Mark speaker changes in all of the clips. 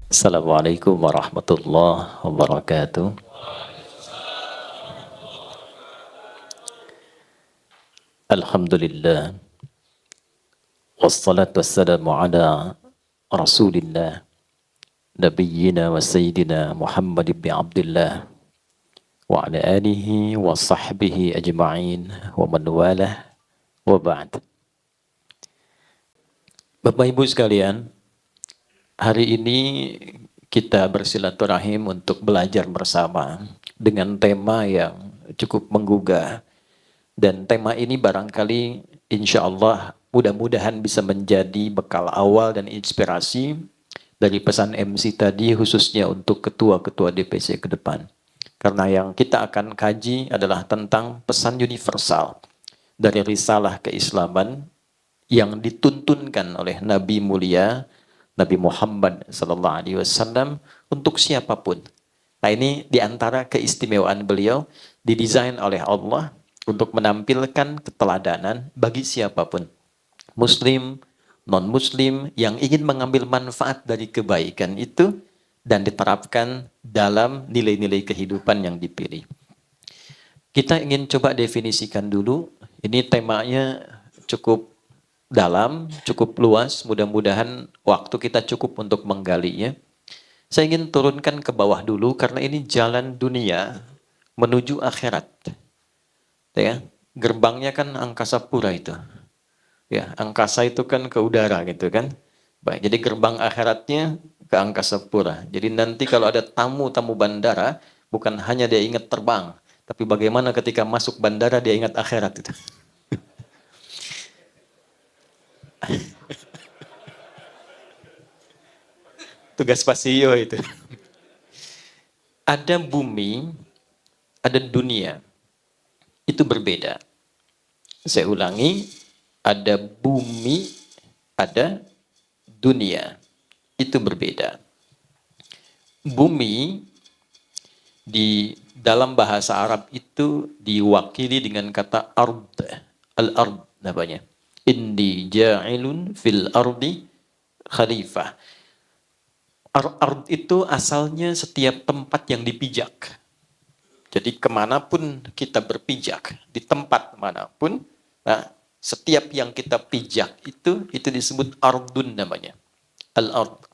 Speaker 1: Assalamualaikum warahmatullahi wabarakatuh. Alhamdulillah. Wassalatu wassalamu ala Rasulillah. Nabiyyina wa Sayyidina Muhammad ibn Abdullah. Wa ala alihi wa sahbihi ajma'in. Wa man walah. Wa ba'd. Bapak Ibu sekalian, hari ini kita bersilaturahim untuk belajar bersama dengan tema yang cukup menggugah. Dan tema ini barangkali insya Allah mudah-mudahan bisa menjadi bekal awal dan inspirasi dari pesan MC tadi khususnya untuk ketua-ketua DPC ke depan. Karena yang kita akan kaji adalah tentang pesan universal dari risalah keislaman yang dituntunkan oleh Nabi mulia Nabi Muhammad SAW untuk siapapun. Nah, ini diantara keistimewaan beliau didesain oleh Allah untuk menampilkan keteladanan bagi siapapun, Muslim, non-Muslim yang ingin mengambil manfaat dari kebaikan itu dan diterapkan dalam nilai-nilai kehidupan yang dipilih. Kita ingin coba definisikan dulu, ini temanya cukup dalam, cukup luas, mudah-mudahan waktu kita cukup untuk menggalinya. Saya ingin turunkan ke bawah dulu karena ini jalan dunia menuju akhirat. Ya, gerbangnya kan angkasa pura itu. Ya, angkasa itu kan ke udara gitu kan. Baik, jadi gerbang akhiratnya ke angkasa pura. Jadi nanti kalau ada tamu-tamu bandara, bukan hanya dia ingat terbang, tapi bagaimana ketika masuk bandara dia ingat akhirat itu. Tugas Pasio itu. Ada bumi, ada dunia. Itu berbeda. Saya ulangi, ada bumi, ada dunia. Itu berbeda. Bumi di dalam bahasa Arab itu diwakili dengan kata ard. Al-ard namanya. Inni ja'ilun fil ardi khalifah. Ard itu asalnya setiap tempat yang dipijak. Jadi kemanapun kita berpijak, di tempat manapun, nah, setiap yang kita pijak itu disebut ardun namanya. Al-ard.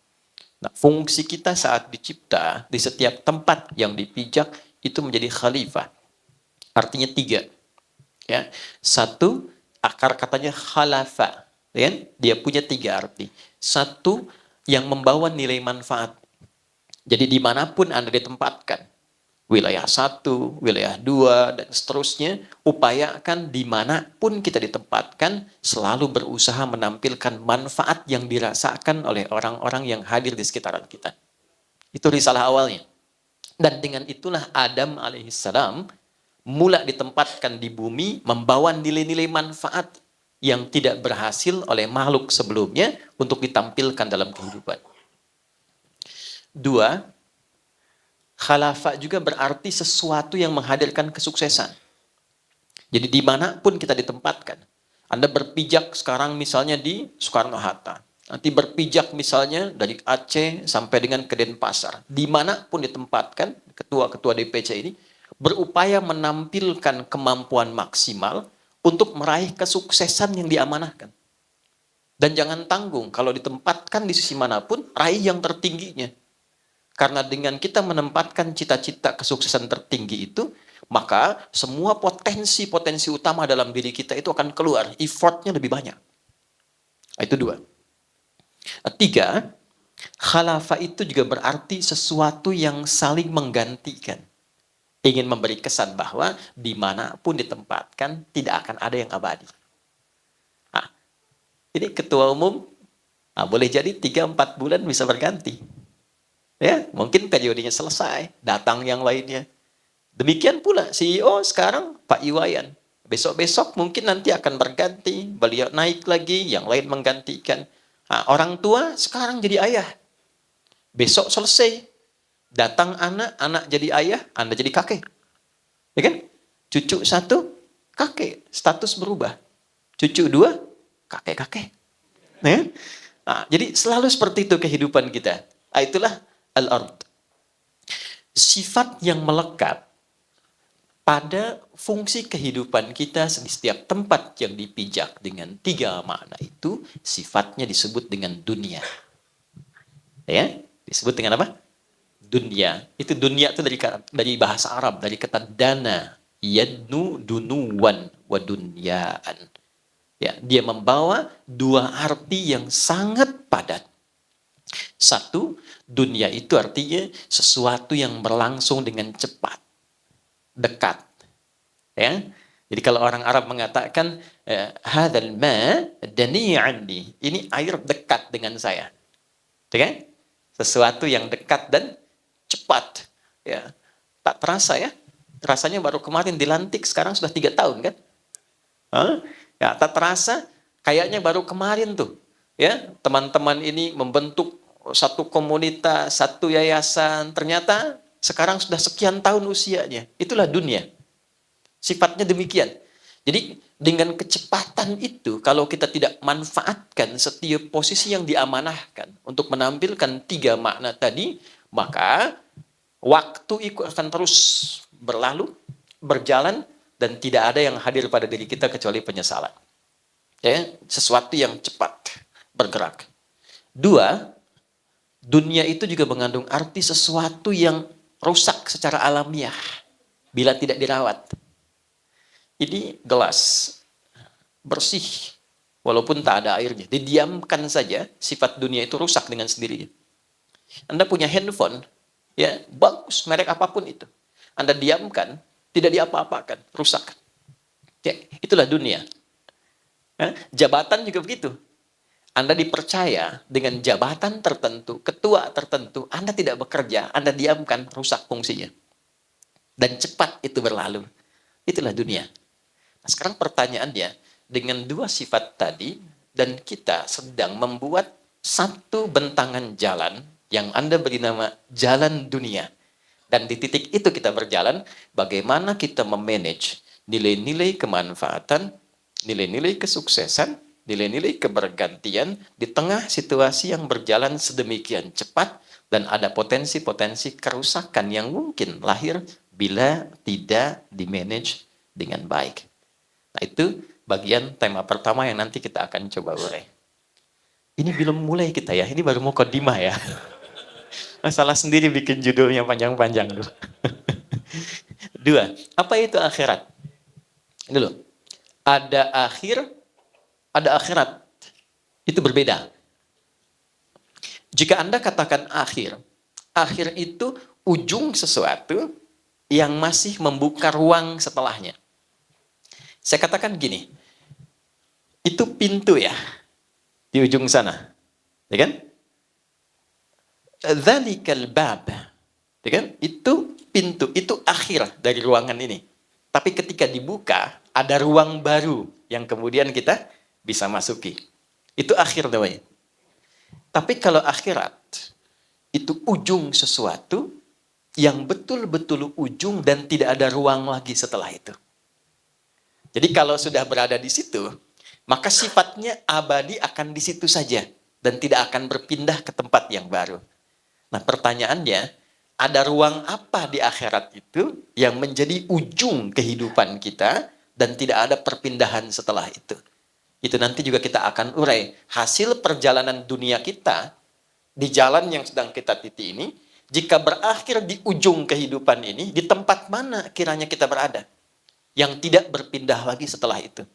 Speaker 1: Nah, fungsi kita saat dicipta, di setiap tempat yang dipijak, itu menjadi khalifah. Artinya 3. Ya. 1, akar katanya khalafa. Ya? Dia punya 3 arti. 1, yang membawa nilai manfaat. Jadi dimanapun Anda ditempatkan, wilayah 1, wilayah 2, dan seterusnya, upayakan dimanapun kita ditempatkan, selalu berusaha menampilkan manfaat yang dirasakan oleh orang-orang yang hadir di sekitaran kita. Itu risalah awalnya. Dan dengan itulah Adam alaihissalam mula ditempatkan di bumi membawa nilai-nilai manfaat yang tidak berhasil oleh makhluk sebelumnya untuk ditampilkan dalam kehidupan. 2, khalafah juga berarti sesuatu yang menghadirkan kesuksesan. Jadi dimanapun kita ditempatkan, Anda berpijak sekarang misalnya di Soekarno-Hatta, nanti berpijak misalnya dari Aceh sampai dengan ke Denpasar, dimanapun ditempatkan, ketua-ketua DPC ini berupaya menampilkan kemampuan maksimal untuk meraih kesuksesan yang diamanahkan. Dan jangan tanggung, kalau ditempatkan di sisi manapun, raih yang tertingginya. Karena dengan kita menempatkan cita-cita kesuksesan tertinggi itu, maka semua potensi-potensi utama dalam diri kita itu akan keluar. Effortnya lebih banyak. Itu 2. 3, khalafah itu juga berarti sesuatu yang saling menggantikan. Ingin memberi kesan bahwa dimanapun ditempatkan, tidak akan ada yang abadi. Nah, ini ketua umum, boleh jadi 3-4 bulan bisa berganti. Ya, mungkin periodenya selesai, datang yang lainnya. Demikian pula CEO sekarang Pak Iwayan. Besok-besok mungkin nanti akan berganti, beliau naik lagi, yang lain menggantikan. Nah, orang tua sekarang jadi ayah. Besok selesai, datang anak jadi ayah, Anda jadi kakek. Ya kan? Cucu 1, kakek, status berubah. Cucu 2, kakek-kakek. Ya? Nah, jadi selalu seperti itu kehidupan kita. Itulah al-ard. Sifat yang melekat pada fungsi kehidupan kita di setiap tempat yang dipijak dengan 3 makna itu, sifatnya disebut dengan dunia. Ya, disebut dengan apa? Dunia. Itu dunia itu dari bahasa Arab, dari kata dana, yadnu dunuwan wa dunyaan. Ya, dia membawa 2 arti yang sangat padat. Satu, dunia itu artinya sesuatu yang berlangsung dengan cepat, dekat. Ya. Jadi kalau orang Arab mengatakan hadzal ma dani anni, ini air dekat dengan saya. Oke? Sesuatu yang dekat dan cepat. Ya. Tak terasa ya. Rasanya baru kemarin dilantik, sekarang sudah 3 tahun kan? Ya, tak terasa kayaknya baru kemarin tuh. Ya, teman-teman ini membentuk satu komunitas, satu yayasan, ternyata sekarang sudah sekian tahun usianya. Itulah dunia. Sifatnya demikian. Jadi dengan kecepatan itu, kalau kita tidak manfaatkan setiap posisi yang diamanahkan untuk menampilkan 3 makna tadi, maka waktu itu akan terus berlalu, berjalan, dan tidak ada yang hadir pada diri kita kecuali penyesalan. Ya, sesuatu yang cepat bergerak. 2, dunia itu juga mengandung arti sesuatu yang rusak secara alamiah bila tidak dirawat. Ini gelas bersih walaupun tak ada airnya, didiamkan saja, sifat dunia itu rusak dengan sendirinya. Anda punya handphone, ya bagus merek apapun itu, Anda diamkan, tidak diapa-apakan, rusak. Ya, itulah dunia. Jabatan juga begitu. Anda dipercaya dengan jabatan tertentu, ketua tertentu, Anda tidak bekerja, Anda diamkan, rusak fungsinya. Dan cepat itu berlalu. Itulah dunia. Nah, sekarang pertanyaannya, dengan 2 sifat tadi, dan kita sedang membuat satu bentangan jalan yang Anda beri nama jalan dunia. Dan di titik itu kita berjalan, bagaimana kita memanage nilai-nilai kemanfaatan, nilai-nilai kesuksesan, nilai-nilai kebergantian di tengah situasi yang berjalan sedemikian cepat dan ada potensi-potensi kerusakan yang mungkin lahir bila tidak dimanage dengan baik. Nah, itu bagian tema pertama yang nanti kita akan coba urai. Ini belum mulai kita ya, ini baru muqaddimah ya. Salah sendiri bikin judulnya panjang-panjang dulu. 2, apa itu akhirat? Ini loh, ada akhir, ada akhirat. Itu berbeda. Jika Anda katakan akhir, akhir itu ujung sesuatu yang masih membuka ruang setelahnya. Saya katakan gini, itu pintu ya, di ujung sana. Ya kan? Dzalikal bab. Ya kan? Itu pintu, itu akhir dari ruangan ini. Tapi ketika dibuka, ada ruang baru yang kemudian kita bisa masuki. Itu akhir namanya. Tapi kalau akhirat, itu ujung sesuatu yang betul-betul ujung dan tidak ada ruang lagi setelah itu. Jadi kalau sudah berada di situ, maka sifatnya abadi akan di situ saja dan tidak akan berpindah ke tempat yang baru. Nah, pertanyaannya, ada ruang apa di akhirat itu yang menjadi ujung kehidupan kita dan tidak ada perpindahan setelah itu? Itu nanti juga kita akan urai. Hasil perjalanan dunia kita di jalan yang sedang kita titi ini, jika berakhir di ujung kehidupan ini, di tempat mana kiranya kita berada? Yang tidak berpindah lagi setelah itu.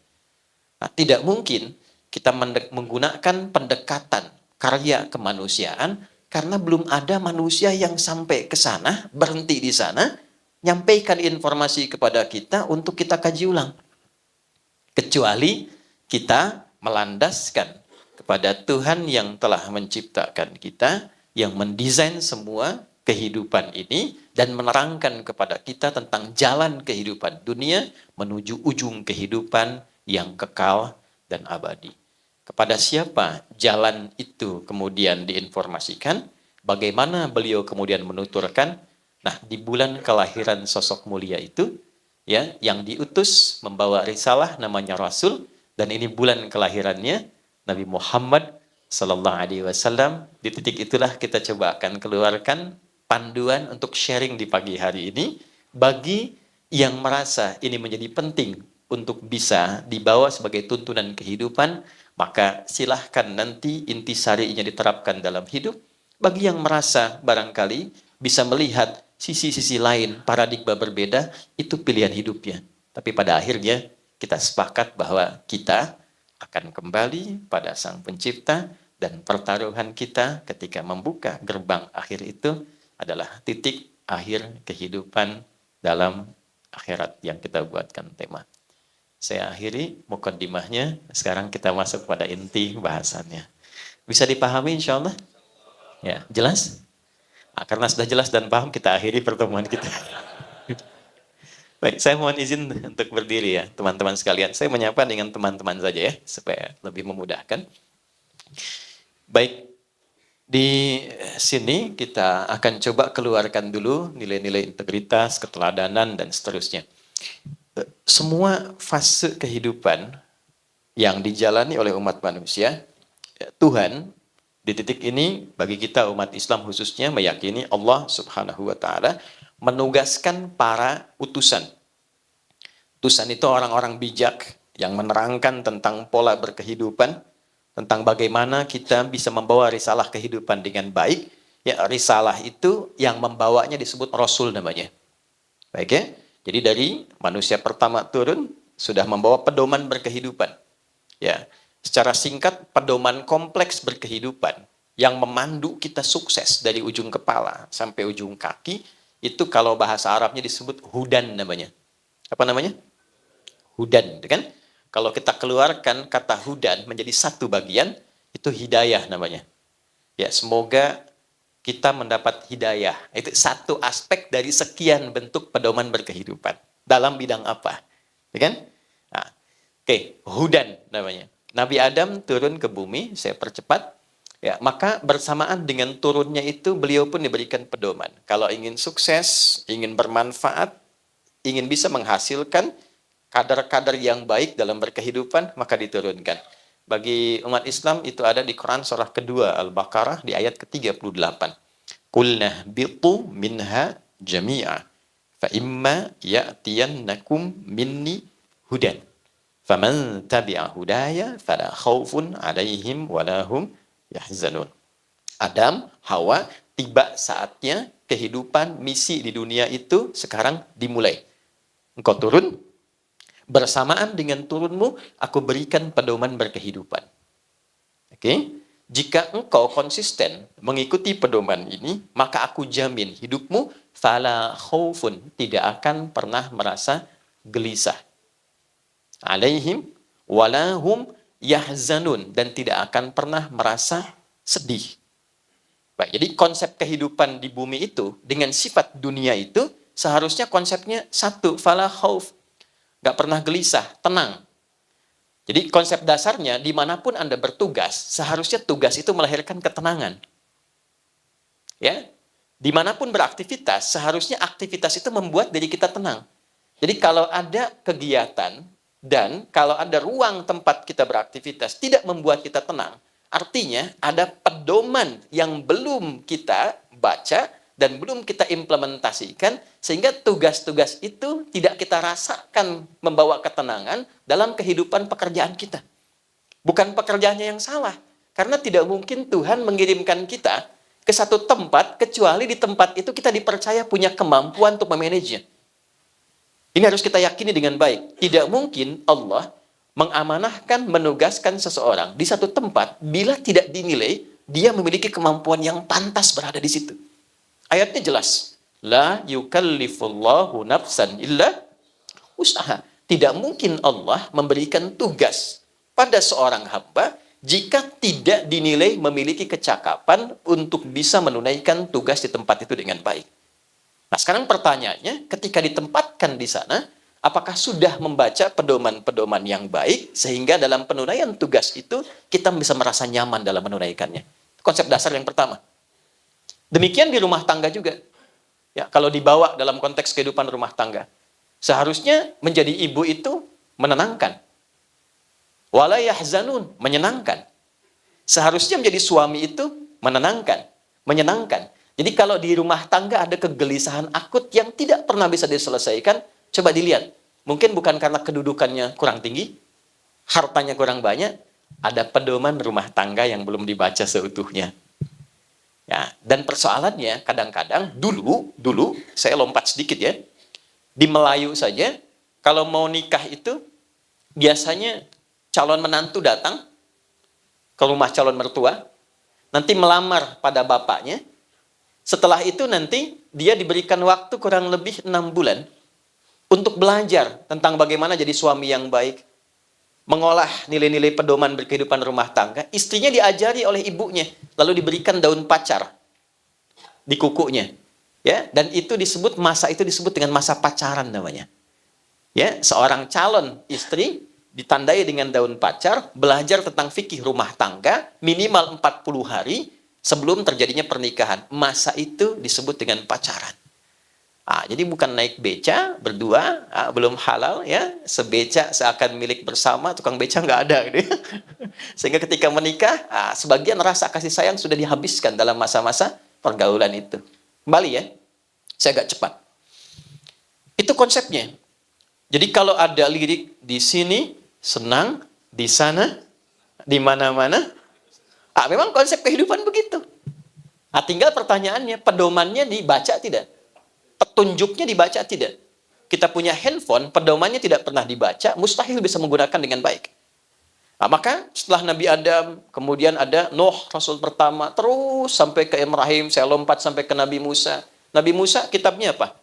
Speaker 1: Nah, tidak mungkin kita menggunakan pendekatan karya kemanusiaan karena belum ada manusia yang sampai ke sana, berhenti di sana, nyampaikan informasi kepada kita untuk kita kaji ulang. Kecuali kita melandaskan kepada Tuhan yang telah menciptakan kita, yang mendesain semua kehidupan ini, dan menerangkan kepada kita tentang jalan kehidupan dunia menuju ujung kehidupan yang kekal dan abadi. Kepada siapa jalan itu kemudian diinformasikan, bagaimana beliau kemudian menuturkan, nah di bulan kelahiran sosok mulia itu, ya, yang diutus membawa risalah namanya Rasul, dan ini bulan kelahirannya Nabi Muhammad Sallallahu Alaihi Wasallam. Di titik itulah kita coba akan keluarkan panduan untuk sharing di pagi hari ini bagi yang merasa ini menjadi penting untuk bisa dibawa sebagai tuntunan kehidupan, maka silahkan nanti intisarinya diterapkan dalam hidup. Bagi yang merasa barangkali bisa melihat sisi-sisi lain, paradigma berbeda, itu pilihan hidupnya. Tapi pada akhirnya kita sepakat bahwa kita akan kembali pada Sang Pencipta, dan pertaruhan kita ketika membuka gerbang akhir itu adalah titik akhir kehidupan dalam akhirat yang kita buatkan tema. Saya akhiri mukaddimahnya, sekarang kita masuk pada inti bahasannya. Bisa dipahami insya Allah? Ya, jelas? Nah, karena sudah jelas dan paham, kita akhiri pertemuan kita. Baik, saya mohon izin untuk berdiri ya, teman-teman sekalian. Saya menyapa dengan teman-teman saja ya, supaya lebih memudahkan. Baik, di sini kita akan coba keluarkan dulu nilai-nilai integritas, keteladanan, dan seterusnya. Semua fase kehidupan yang dijalani oleh umat manusia, Tuhan di titik ini bagi kita umat Islam khususnya meyakini Allah Subhanahu wa Ta'ala menugaskan para utusan. Utusan itu orang-orang bijak yang menerangkan tentang pola berkehidupan, tentang bagaimana kita bisa membawa risalah kehidupan dengan baik. Ya, risalah itu yang membawanya disebut Rasul namanya. Baik ya. Jadi dari manusia pertama turun sudah membawa pedoman berkehidupan. Ya, secara singkat pedoman kompleks berkehidupan yang memandu kita sukses dari ujung kepala sampai ujung kaki, itu kalau bahasa Arabnya disebut hudan namanya. Apa namanya? Hudan, kan? Kalau kita keluarkan kata hudan menjadi satu bagian, itu hidayah namanya. Ya, semoga kita mendapat hidayah. Itu satu aspek dari sekian bentuk pedoman berkehidupan. Dalam bidang apa? Ya kan? Nah, oke, hudan namanya. Nabi Adam turun ke bumi, saya percepat. Ya, maka bersamaan dengan turunnya itu beliau pun diberikan pedoman. Kalau ingin sukses, ingin bermanfaat, ingin bisa menghasilkan kadar-kadar yang baik dalam berkehidupan, maka diturunkan. Bagi umat Islam itu ada di Quran surah kedua Al-Baqarah di ayat ke-38. Qulna bitu minha jami'a fa imma ya'tiyannakum minni hudan faman tabi'a hudaya fala khaufun 'alaihim wala hum yahzanun. Adam, Hawa, tiba saatnya kehidupan misi di dunia itu sekarang dimulai. Engkau turun, bersamaan dengan turunmu, aku berikan pedoman berkehidupan. Oke? Jika engkau konsisten mengikuti pedoman ini, maka aku jamin hidupmu fala khaufun, tidak akan pernah merasa gelisah. Alaihim walahum yahzanun, dan tidak akan pernah merasa sedih. Baik, jadi konsep kehidupan di bumi itu dengan sifat dunia itu seharusnya konsepnya satu, fala khauf. Gak pernah gelisah, tenang. Jadi konsep dasarnya, dimanapun Anda bertugas, seharusnya tugas itu melahirkan ketenangan. Ya, dimanapun beraktivitas, seharusnya aktivitas itu membuat diri kita tenang. Jadi kalau ada kegiatan, dan kalau ada ruang tempat kita beraktivitas, tidak membuat kita tenang, artinya ada pedoman yang belum kita baca, dan belum kita implementasikan, sehingga tugas-tugas itu tidak kita rasakan membawa ketenangan dalam kehidupan pekerjaan kita. Bukan pekerjaannya yang salah, karena tidak mungkin Tuhan mengirimkan kita ke satu tempat, kecuali di tempat itu kita dipercaya punya kemampuan untuk memanagenya. Ini harus kita yakini dengan baik. Tidak mungkin Allah mengamanahkan, menugaskan seseorang di satu tempat, bila tidak dinilai, dia memiliki kemampuan yang pantas berada di situ. Ayatnya jelas. La yukallifullahu nafsan illa usaha. Tidak mungkin Allah memberikan tugas pada seorang hamba jika tidak dinilai memiliki kecakapan untuk bisa menunaikan tugas di tempat itu dengan baik. Nah, sekarang pertanyaannya, ketika ditempatkan di sana, apakah sudah membaca pedoman-pedoman yang baik sehingga dalam penunaian tugas itu kita bisa merasa nyaman dalam menunaikannya? Konsep dasar yang pertama. Demikian di rumah tangga juga. Ya, kalau dibawa dalam konteks kehidupan rumah tangga, seharusnya menjadi ibu itu menenangkan. Wala yahzanun, menyenangkan. Seharusnya menjadi suami itu menenangkan, menyenangkan. Jadi kalau di rumah tangga ada kegelisahan akut yang tidak pernah bisa diselesaikan, coba dilihat. Mungkin bukan karena kedudukannya kurang tinggi, hartanya kurang banyak, ada pedoman rumah tangga yang belum dibaca seutuhnya. Ya, dan persoalannya kadang-kadang dulu saya lompat sedikit ya. Di Melayu saja kalau mau nikah itu biasanya calon menantu datang ke rumah calon mertua, nanti melamar pada bapaknya. Setelah itu nanti dia diberikan waktu kurang lebih 6 bulan untuk belajar tentang bagaimana jadi suami yang baik, mengolah nilai-nilai pedoman berkehidupan rumah tangga. Istrinya diajari oleh ibunya, lalu diberikan daun pacar di kukunya. Ya, dan itu disebut masa itu disebut dengan masa pacaran namanya. Ya, seorang calon istri ditandai dengan daun pacar, belajar tentang fikih rumah tangga minimal 40 hari sebelum terjadinya pernikahan. Masa itu disebut dengan pacaran. Jadi bukan naik beca berdua, belum halal ya, sebeca seakan milik bersama, tukang beca nggak ada gitu. Sehingga ketika menikah, sebagian rasa kasih sayang sudah dihabiskan dalam masa-masa pergaulan itu. Kembali ya, saya agak cepat. Itu konsepnya. Jadi kalau ada lirik di sini senang, di sana, di mana-mana, memang konsep kehidupan begitu. Tinggal pertanyaannya, pedomannya dibaca tidak? Petunjuknya dibaca tidak? Kita punya handphone, pedomannya tidak pernah dibaca, mustahil bisa menggunakan dengan baik. Maka setelah Nabi Adam, kemudian ada Nuh, Rasul pertama, terus sampai ke Ibrahim, saya lompat sampai ke Nabi Musa. Nabi Musa kitabnya apa?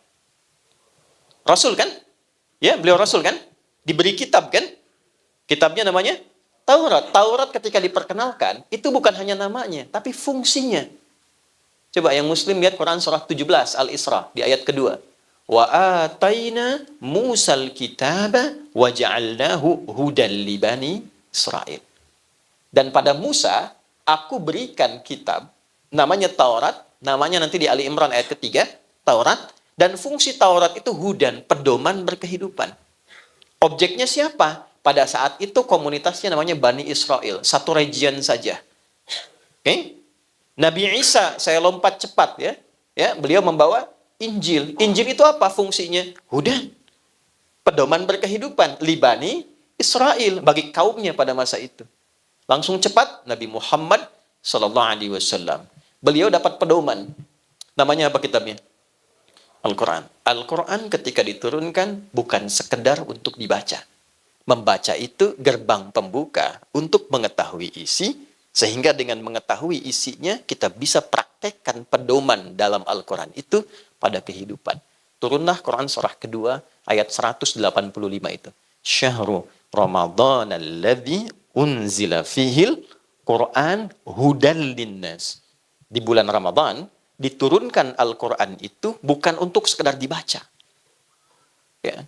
Speaker 1: Rasul kan? Ya, beliau Rasul kan? Diberi kitab kan? Kitabnya namanya Taurat. Taurat ketika diperkenalkan, itu bukan hanya namanya, tapi fungsinya. Coba yang muslim lihat Quran surah 17 Al-Isra di ayat kedua. Wa ataina Musal kitaba wa ja'alnahu hudan li bani Israil. Dan pada Musa aku berikan kitab namanya Taurat, namanya nanti di Ali Imran ayat ketiga, Taurat, dan fungsi Taurat itu hudan, pedoman berkehidupan. Objeknya siapa? Pada saat itu komunitasnya namanya Bani Israel, satu region saja. Oke? Nabi Isa, saya lompat cepat ya. Ya, beliau membawa Injil. Injil itu apa fungsinya? Hudan. Pedoman berkehidupan libani Israel bagi kaumnya pada masa itu. Langsung cepat Nabi Muhammad sallallahu alaihi wasallam. Beliau dapat pedoman. Namanya apa kitabnya? Al-Qur'an. Al-Qur'an ketika diturunkan bukan sekedar untuk dibaca. Membaca itu gerbang pembuka untuk mengetahui isi. Sehingga dengan mengetahui isinya, kita bisa praktekkan pedoman dalam Al-Quran itu pada kehidupan. Turunlah Quran surah kedua, ayat 185 itu. Syahrul Ramadan alladzi unzila fihil Quran hudal linnas. Di bulan Ramadan, diturunkan Al-Quran itu bukan untuk sekedar dibaca. Ya.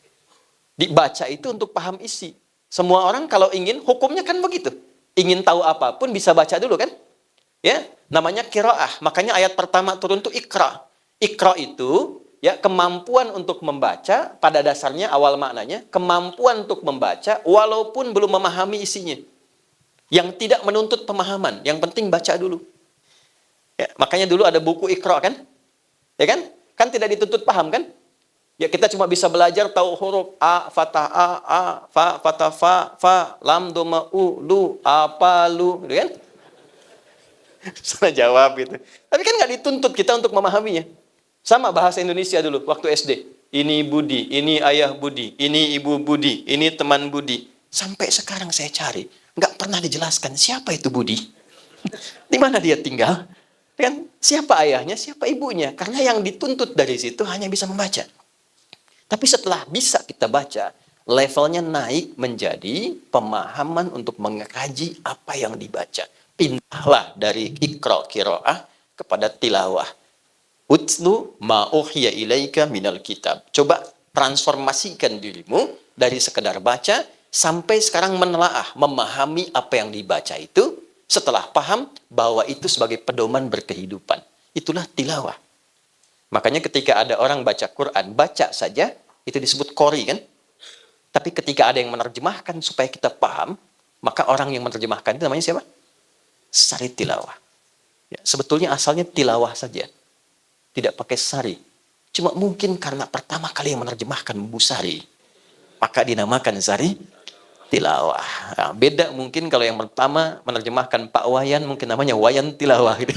Speaker 1: Dibaca itu untuk paham isi. Semua orang kalau ingin, hukumnya kan begitu. Ingin tahu apapun bisa baca dulu kan? Ya, namanya qiraah. Makanya ayat pertama turun itu Iqra. Iqra itu ya kemampuan untuk membaca, pada dasarnya awal maknanya kemampuan untuk membaca walaupun belum memahami isinya. Yang tidak menuntut pemahaman, yang penting baca dulu. Ya, makanya dulu ada buku Iqra kan? Ya kan? Kan tidak dituntut paham kan? Ya kita cuma bisa belajar tahu huruf a fathah a fa fathah fa lam dhamma u lu apa lu gitu kan? Sana jawab gitu. Tapi kan nggak dituntut kita untuk memahaminya. Sama bahasa Indonesia dulu waktu SD. Ini Budi, ini ayah Budi, ini ibu Budi, ini teman Budi. Sampai sekarang saya cari, nggak pernah dijelaskan siapa itu Budi. Di mana dia tinggal? Kan siapa ayahnya, siapa ibunya? Karena yang dituntut dari situ hanya bisa membaca. Tapi setelah bisa kita baca, levelnya naik menjadi pemahaman untuk mengkaji apa yang dibaca. Pindahlah dari ikra qiraah kepada tilawah. Utlu ma uhiya ilaika minal kitab. Coba transformasikan dirimu dari sekedar baca sampai sekarang menelaah, memahami apa yang dibaca itu. Setelah paham bahwa itu sebagai pedoman berkehidupan. Itulah tilawah. Makanya ketika ada orang baca Quran, baca saja, itu disebut qori kan? Tapi ketika ada yang menerjemahkan supaya kita paham, maka orang yang menerjemahkan itu namanya siapa? sari tilawah. Ya, sebetulnya asalnya tilawah saja, tidak pakai sari. Cuma mungkin karena pertama kali yang menerjemahkan Bu Sari, maka dinamakan sari tilawah. Nah, beda mungkin kalau yang pertama menerjemahkan Pak Wayan, mungkin namanya Wayan Tilawah. Gitu.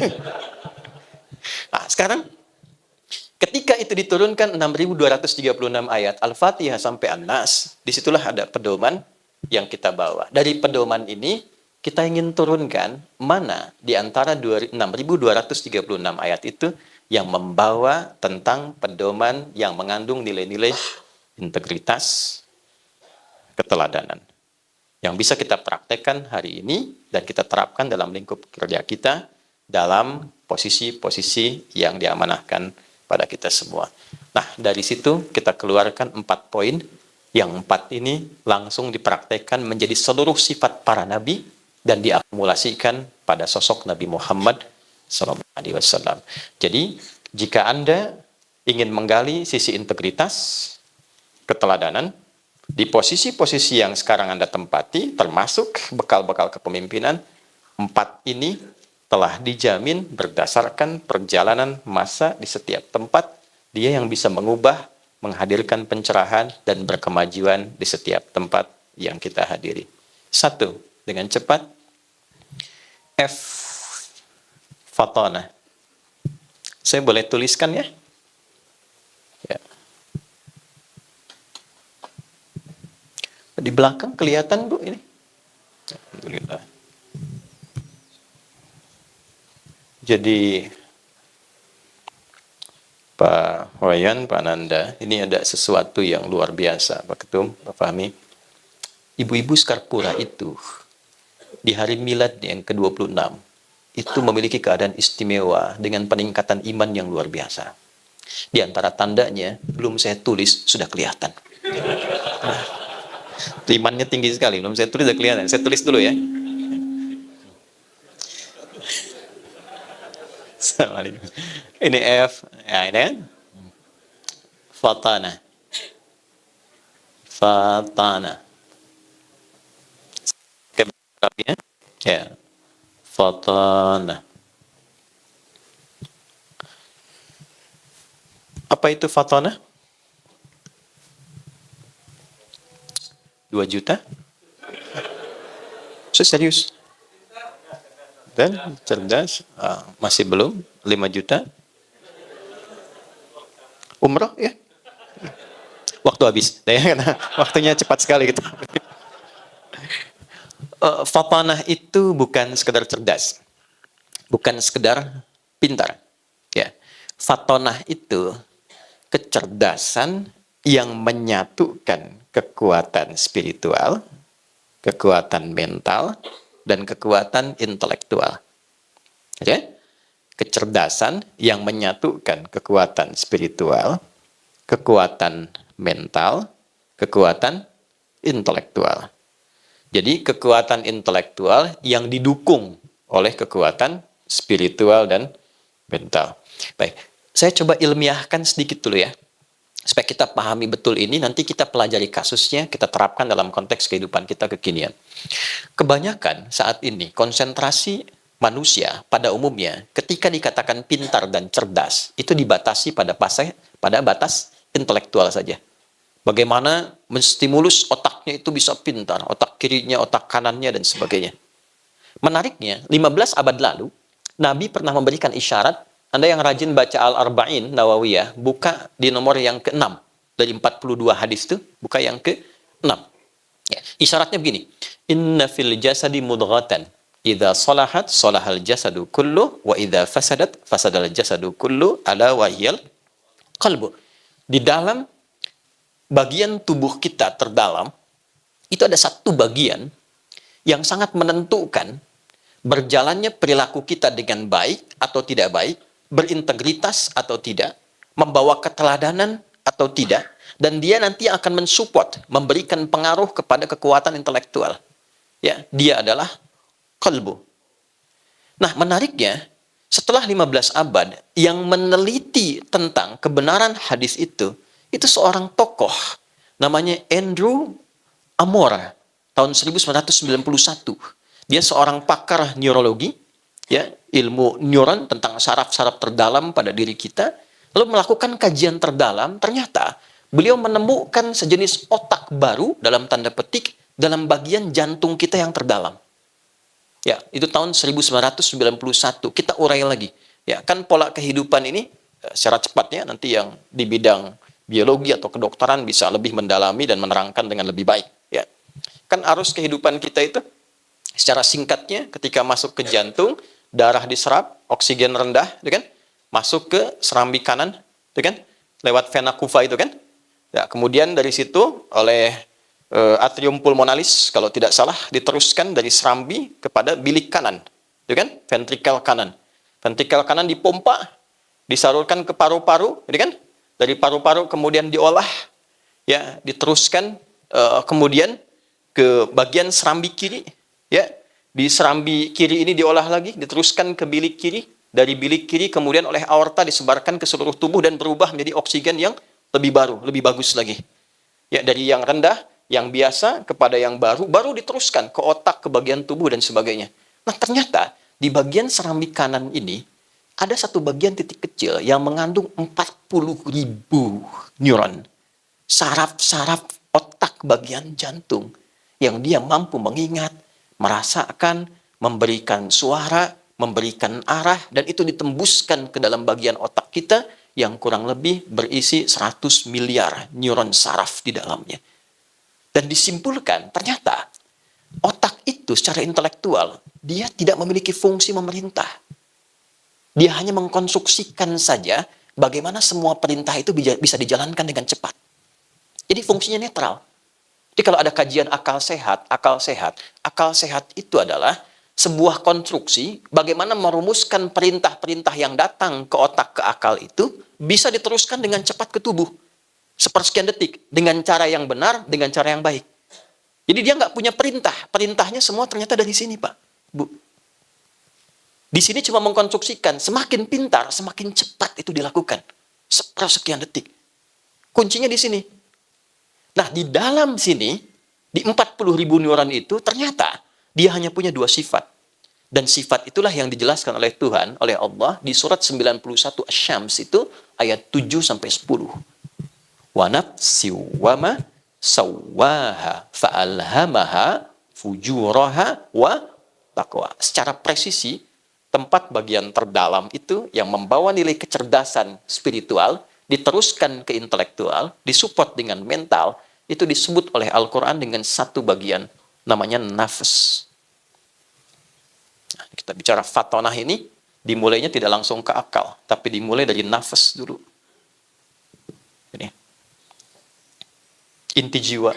Speaker 1: Nah, sekarang ketika itu diturunkan 6.236 ayat Al-Fatihah sampai An-Nas, disitulah ada pedoman yang kita bawa. Dari pedoman ini kita ingin turunkan mana di antara 6.236 ayat itu yang membawa tentang pedoman yang mengandung nilai-nilai integritas, keteladanan. Yang bisa kita praktekkan hari ini dan kita terapkan dalam lingkup kerja kita dalam posisi-posisi yang diamanahkan pada kita semua. Nah, dari situ kita keluarkan 4 poin. Yang 4 ini langsung dipraktekkan menjadi seluruh sifat para nabi dan diakumulasikan pada sosok Nabi Muhammad SAW. Jadi, jika Anda ingin menggali sisi integritas, keteladanan, di posisi-posisi yang sekarang Anda tempati, termasuk bekal-bekal kepemimpinan, 4 ini telah dijamin berdasarkan perjalanan masa di setiap tempat, dia yang bisa mengubah, menghadirkan pencerahan, dan berkemajuan di setiap tempat yang kita hadiri. 1, dengan cepat, F, fatona. Saya boleh tuliskan ya? Ya. Di belakang kelihatan Bu ini? Alhamdulillah. Jadi Pak Wayan, Pak Nanda, ini ada sesuatu yang luar biasa, Pak Ketum, Pak Fahmi. Ibu-ibu Skarpura itu di hari milad yang ke-26 itu memiliki keadaan istimewa dengan peningkatan iman yang luar biasa. Di antara tandanya, belum saya tulis, sudah kelihatan. Imannya tinggi sekali, belum saya tulis sudah kelihatan. Saya tulis dulu ya. Assalamualaikum. Ini F, ya ini kan? Fatana. Fatana. Keberapa ya? Fatana. Apa itu fatana? 2 juta? Saya serius. Dan cerdas, masih belum 5 juta. Umroh ya? Waktu habis, karena waktunya cepat sekali gitu. Fatanah itu bukan sekedar cerdas, bukan sekedar pintar. Ya, fatanah itu kecerdasan yang menyatukan kekuatan spiritual, kekuatan mental, dan kekuatan intelektual. Oke? Kecerdasan yang menyatukan kekuatan spiritual, kekuatan mental, kekuatan intelektual. Jadi kekuatan intelektual yang didukung oleh kekuatan spiritual dan mental. Baik, saya coba ilmiahkan sedikit dulu ya. Supaya kita pahami betul ini, nanti kita pelajari kasusnya, kita terapkan dalam konteks kehidupan kita kekinian. Kebanyakan saat ini, konsentrasi manusia pada umumnya, ketika dikatakan pintar dan cerdas, itu dibatasi pada batas intelektual saja. Bagaimana menstimulus otaknya itu bisa pintar, otak kirinya, otak kanannya, dan sebagainya. Menariknya, 15 abad lalu, Nabi pernah memberikan isyarat. Anda yang rajin baca Al-Arba'in Nawawiyah, buka di nomor yang ke-6 dari 42 hadis itu, buka yang ke-6. Ya, isyaratnya begini. Inna fil jasadi mudghatan, idza salahat salahal jasadu kullu wa idza fasadat fasadal jasadu kullu ala wahyal qalbu. Di dalam bagian tubuh kita terdalam itu ada satu bagian yang sangat menentukan berjalannya perilaku kita dengan baik atau tidak baik, berintegritas atau tidak, membawa keteladanan atau tidak, dan dia nanti akan mensupport, memberikan pengaruh kepada kekuatan intelektual. Ya, dia adalah qalbu. Nah, menariknya, setelah 15 abad yang meneliti tentang kebenaran hadis itu seorang tokoh namanya Andrew Amora tahun 1991. Dia seorang pakar neurologi, ya, ilmu neuron tentang saraf-saraf terdalam pada diri kita, lalu melakukan kajian terdalam, ternyata beliau menemukan sejenis otak baru dalam tanda petik dalam bagian jantung kita yang terdalam. Ya, itu tahun 1991. Kita urai lagi. Ya, kan pola kehidupan ini secara cepatnya nanti yang di bidang biologi atau kedokteran bisa lebih mendalami dan menerangkan dengan lebih baik. Ya, kan arus kehidupan kita itu secara singkatnya ketika masuk ke jantung, darah diserap, oksigen rendah, itu kan, masuk ke serambi kanan, itu kan, lewat vena cava itu kan. Ya, kemudian dari situ oleh atrium pulmonalis kalau tidak salah diteruskan dari serambi kepada bilik kanan, itu kan, ventrikel kanan. Ventrikel kanan dipompa, disalurkan ke paru-paru, itu kan. Dari paru-paru kemudian diolah, ya, diteruskan kemudian ke bagian serambi kiri, ya. Di serambi kiri ini diolah lagi, diteruskan ke bilik kiri. Dari bilik kiri kemudian oleh aorta disebarkan ke seluruh tubuh dan berubah menjadi oksigen yang lebih baru, lebih bagus lagi. Ya, dari yang rendah, yang biasa kepada yang baru, baru diteruskan ke otak, ke bagian tubuh dan sebagainya. Nah, ternyata di bagian serambi kanan ini ada satu bagian titik kecil yang mengandung 40.000 neuron. Saraf-saraf otak bagian jantung yang dia mampu mengingat, merasakan, memberikan suara, memberikan arah, dan itu ditembuskan ke dalam bagian otak kita yang kurang lebih berisi 100 miliar neuron saraf di dalamnya. Dan disimpulkan, ternyata otak itu secara intelektual, dia tidak memiliki fungsi memerintah. Dia hanya mengkonstruksikan saja bagaimana semua perintah itu bisa dijalankan dengan cepat. Jadi fungsinya netral. Jadi kalau ada kajian akal sehat itu adalah sebuah konstruksi bagaimana merumuskan perintah-perintah yang datang ke otak, ke akal itu bisa diteruskan dengan cepat ke tubuh. Sepersekian detik, dengan cara yang benar, dengan cara yang baik. Jadi dia nggak punya perintah. Perintahnya semua ternyata dari sini, Pak, Bu. Di sini cuma mengkonstruksikan, semakin pintar, semakin cepat itu dilakukan. Sepersekian detik. Kuncinya di sini. Nah, di dalam sini, di 40.000 neuron itu, ternyata dia hanya punya 2 sifat. Dan sifat itulah yang dijelaskan oleh Tuhan, oleh Allah, di surat 91 Asy-Syams itu, ayat 7-10. Wa nafsi wa ma sawwaha fa'alhamaha fujuraha wa taqwa. Secara presisi, tempat bagian terdalam itu yang membawa nilai kecerdasan spiritual, diteruskan ke intelektual, disupport dengan mental, itu disebut oleh Al-Quran dengan satu bagian, namanya nafas. Nah, kita bicara fatonah ini, dimulainya tidak langsung ke akal, tapi dimulai dari nafas dulu. Ini. Inti jiwa.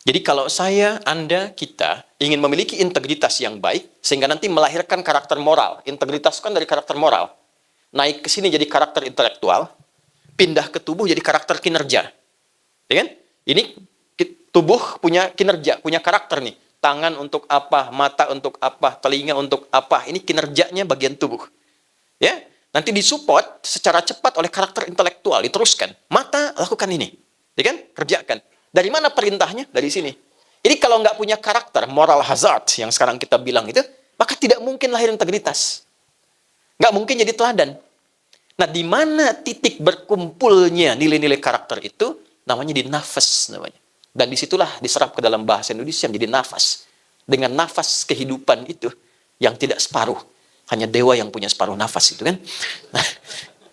Speaker 1: Jadi kalau saya, Anda, kita ingin memiliki integritas yang baik, sehingga nanti melahirkan karakter moral. Integritas kan dari karakter moral. Naik ke sini jadi karakter intelektual, pindah ke tubuh jadi karakter kinerja. Ya kan? Ini tubuh punya kinerja, punya karakter nih. Tangan untuk apa, mata untuk apa, telinga untuk apa. Ini kinerjanya bagian tubuh. Ya, nanti disupport secara cepat oleh karakter intelektual, diteruskan. Mata, lakukan ini. Ya kan? Kerjakan. Dari mana perintahnya? Dari sini. Jadi kalau nggak punya karakter, moral hazard yang sekarang kita bilang itu, maka tidak mungkin lahir integritas. Nggak mungkin jadi teladan. Nah, di mana titik berkumpulnya nilai-nilai karakter itu? Namanya di nafas namanya. Dan disitulah diserap ke dalam bahasa Indonesia menjadi nafas. Dengan nafas kehidupan itu yang tidak separuh. Hanya dewa yang punya separuh nafas itu kan. Nah,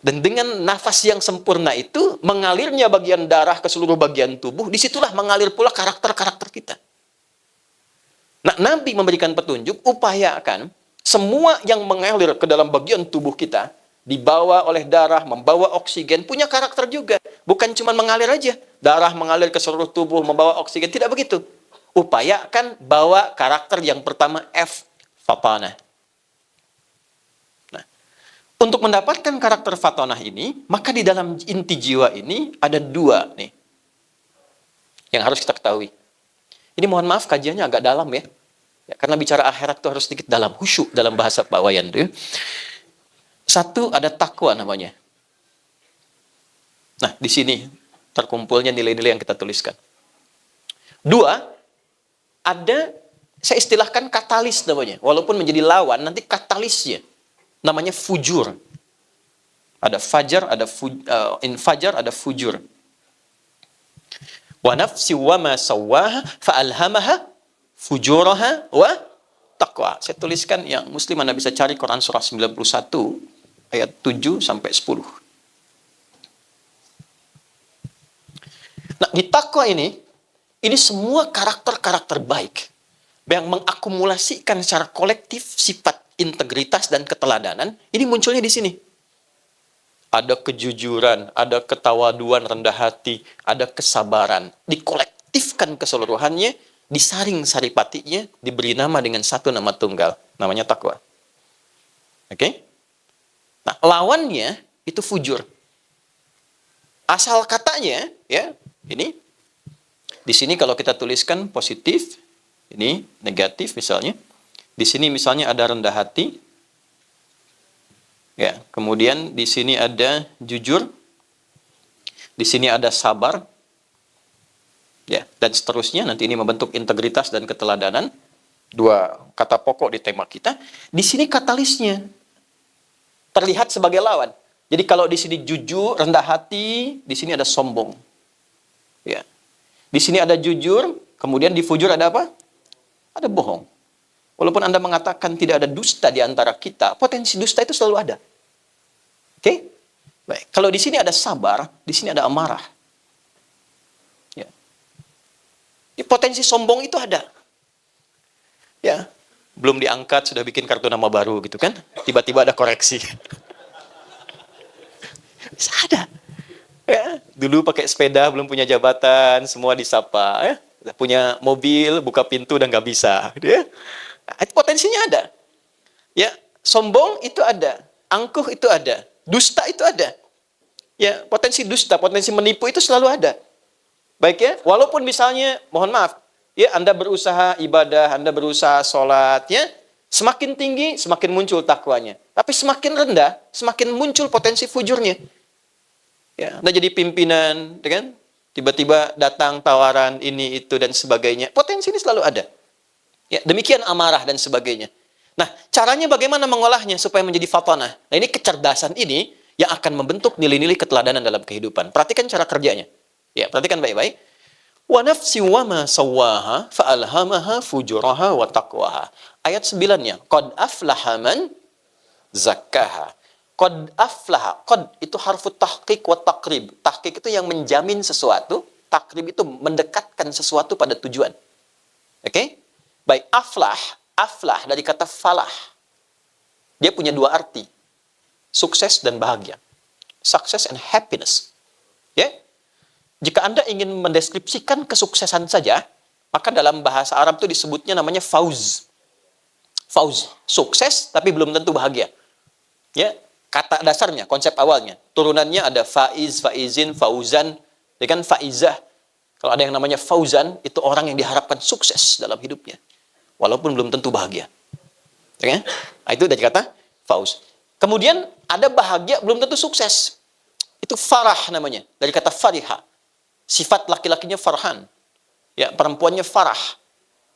Speaker 1: dan dengan nafas yang sempurna itu, mengalirnya bagian darah ke seluruh bagian tubuh, disitulah mengalir pula karakter-karakter kita. Nah, Nabi memberikan petunjuk, upayakan semua yang mengalir ke dalam bagian tubuh kita, dibawa oleh darah, membawa oksigen, punya karakter juga. Bukan cuma mengalir aja. Darah mengalir ke seluruh tubuh, membawa oksigen. Tidak begitu. Upayakan bawa karakter yang pertama F, fatanah. Nah, untuk mendapatkan karakter fatanah ini, maka di dalam inti jiwa ini ada 2 nih. Yang harus kita ketahui. Ini mohon maaf kajiannya agak dalam ya. Karena bicara akhirat itu harus sedikit dalam, khusyuk dalam bahasa Pak Wayan itu. Satu, ada takwa namanya. Nah, di sini terkumpulnya nilai-nilai yang kita tuliskan. 2, ada saya istilahkan katalis namanya. Walaupun menjadi lawan, nanti katalisnya namanya fujur. Ada fajar, ada infajar, ada fujur. Wa nafsi wa ma sawwaha fa'alhamaha fujuraha wa taqwa. Saya tuliskan yang muslim Anda bisa cari Quran surah 91 ayat 7 sampai 10. Nah, di takwa ini semua karakter-karakter baik yang mengakumulasikan secara kolektif sifat integritas dan keteladanan, ini munculnya di sini. Ada kejujuran, ada ketawaduan, rendah hati, ada kesabaran. Dikolektifkan keseluruhannya, disaring saripatinya, diberi nama dengan satu nama tunggal. Namanya takwa. Oke? Nah, lawannya itu fujur. Asal katanya, ya, ini. Di sini kalau kita tuliskan positif, ini negatif misalnya. Di sini misalnya ada rendah hati. Ya, kemudian di sini ada jujur. Di sini ada sabar. Ya, dan seterusnya. Nanti ini membentuk integritas dan keteladanan. Dua kata pokok di tema kita. Di sini katalisnya terlihat sebagai lawan. Jadi kalau di sini jujur, rendah hati, di sini ada sombong. Ya. Di sini ada jujur, kemudian di fujur ada apa? Ada bohong. Walaupun Anda mengatakan tidak ada dusta di antara kita, potensi dusta itu selalu ada. Oke? Baik. Kalau di sini ada sabar, di sini ada amarah. Ya. Di potensi sombong itu ada. Ya. Belum diangkat, sudah bikin kartu nama baru gitu kan. Tiba-tiba ada koreksi. Bisa ada. Ya. Dulu pakai sepeda, belum punya jabatan, semua disapa. Ya. Udah punya mobil, buka pintu dan nggak bisa. Ya. Nah, itu potensinya ada. Ya, sombong itu ada, angkuh itu ada, dusta itu ada. Ya, potensi dusta, potensi menipu itu selalu ada. Baik ya, walaupun misalnya, mohon maaf, ya Anda berusaha ibadah, Anda berusaha sholat, ya, semakin tinggi, semakin muncul takwanya. Tapi semakin rendah, semakin muncul potensi fujurnya. Ya, Anda jadi pimpinan, kan? Tiba-tiba datang tawaran ini, itu, dan sebagainya. Potensi ini selalu ada. Ya, demikian amarah dan sebagainya. Nah, caranya bagaimana mengolahnya supaya menjadi fatanah? Nah, ini kecerdasan ini yang akan membentuk nilai-nilai keteladanan dalam kehidupan. Perhatikan cara kerjanya. Ya, perhatikan baik-baik. Wa nafsi wa ma sawwaha fa'alhamaha fujuraha wa taqwaha. Ayat 9-nya, qad aflaha man zakkaha. Qad aflaha. Qad itu harfu tahqiq wa taqrib. Tahqiq itu yang menjamin sesuatu, taqrib itu mendekatkan sesuatu pada tujuan. Oke? Baik, aflah dari kata falah. Dia punya dua arti. Sukses dan bahagia. Success and happiness. Ya. Jika Anda ingin mendeskripsikan kesuksesan saja, maka dalam bahasa Arab itu disebutnya namanya fauz. Fauz, sukses tapi belum tentu bahagia. Ya, kata dasarnya, konsep awalnya. Turunannya ada faiz, faizin, fauzan, dengan faizah. Kalau ada yang namanya fauzan, itu orang yang diharapkan sukses dalam hidupnya. Walaupun belum tentu bahagia. Ya, nah, itu dari kata fauz. Kemudian ada bahagia belum tentu sukses. Itu farah namanya. Dari kata fariha. Sifat laki-lakinya farhan. Ya, perempuannya farah.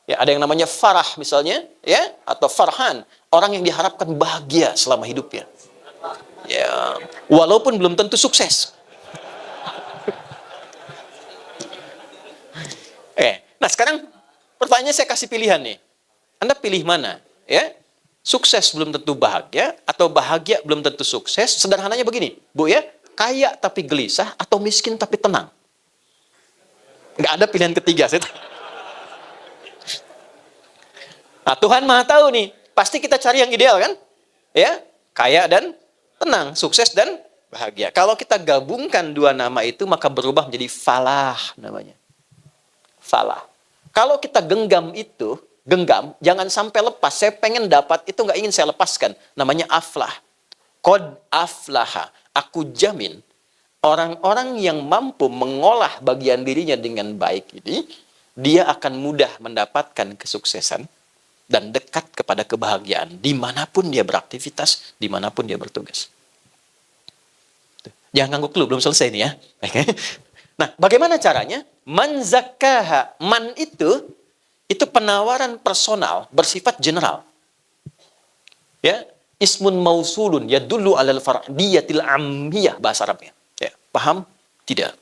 Speaker 1: Ya, ada yang namanya farah misalnya, ya, atau farhan. Orang yang diharapkan bahagia selama hidupnya. Ya, walaupun belum tentu sukses. Nah sekarang pertanyaannya saya kasih pilihan nih. Anda pilih mana? Ya, sukses belum tentu bahagia atau bahagia belum tentu sukses. Sederhananya begini, Bu ya, kaya tapi gelisah atau miskin tapi tenang. Nggak ada pilihan ketiga. Nah, Tuhan Maha tahu nih, pasti kita cari yang ideal kan? Ya, kaya dan tenang, sukses dan bahagia. Kalau kita gabungkan dua nama itu, maka berubah menjadi falah namanya. Falah. Kalau kita genggam itu, genggam, jangan sampai lepas. Saya pengen dapat, itu nggak ingin saya lepaskan. Namanya aflah. Qad aflaha. Aku jamin, orang-orang yang mampu mengolah bagian dirinya dengan baik ini, dia akan mudah mendapatkan kesuksesan dan dekat kepada kebahagiaan dimanapun dia beraktivitas, dimanapun dia bertugas. Jangan ngangguk dulu, belum selesai nih ya. Nah, bagaimana caranya? Man zakkaha. Man itu itu penawaran personal bersifat general. Ya, ismun mausulun yadullu alal fardiyatil ammiyah bahasa Arabnya. Ya, paham? Tidak.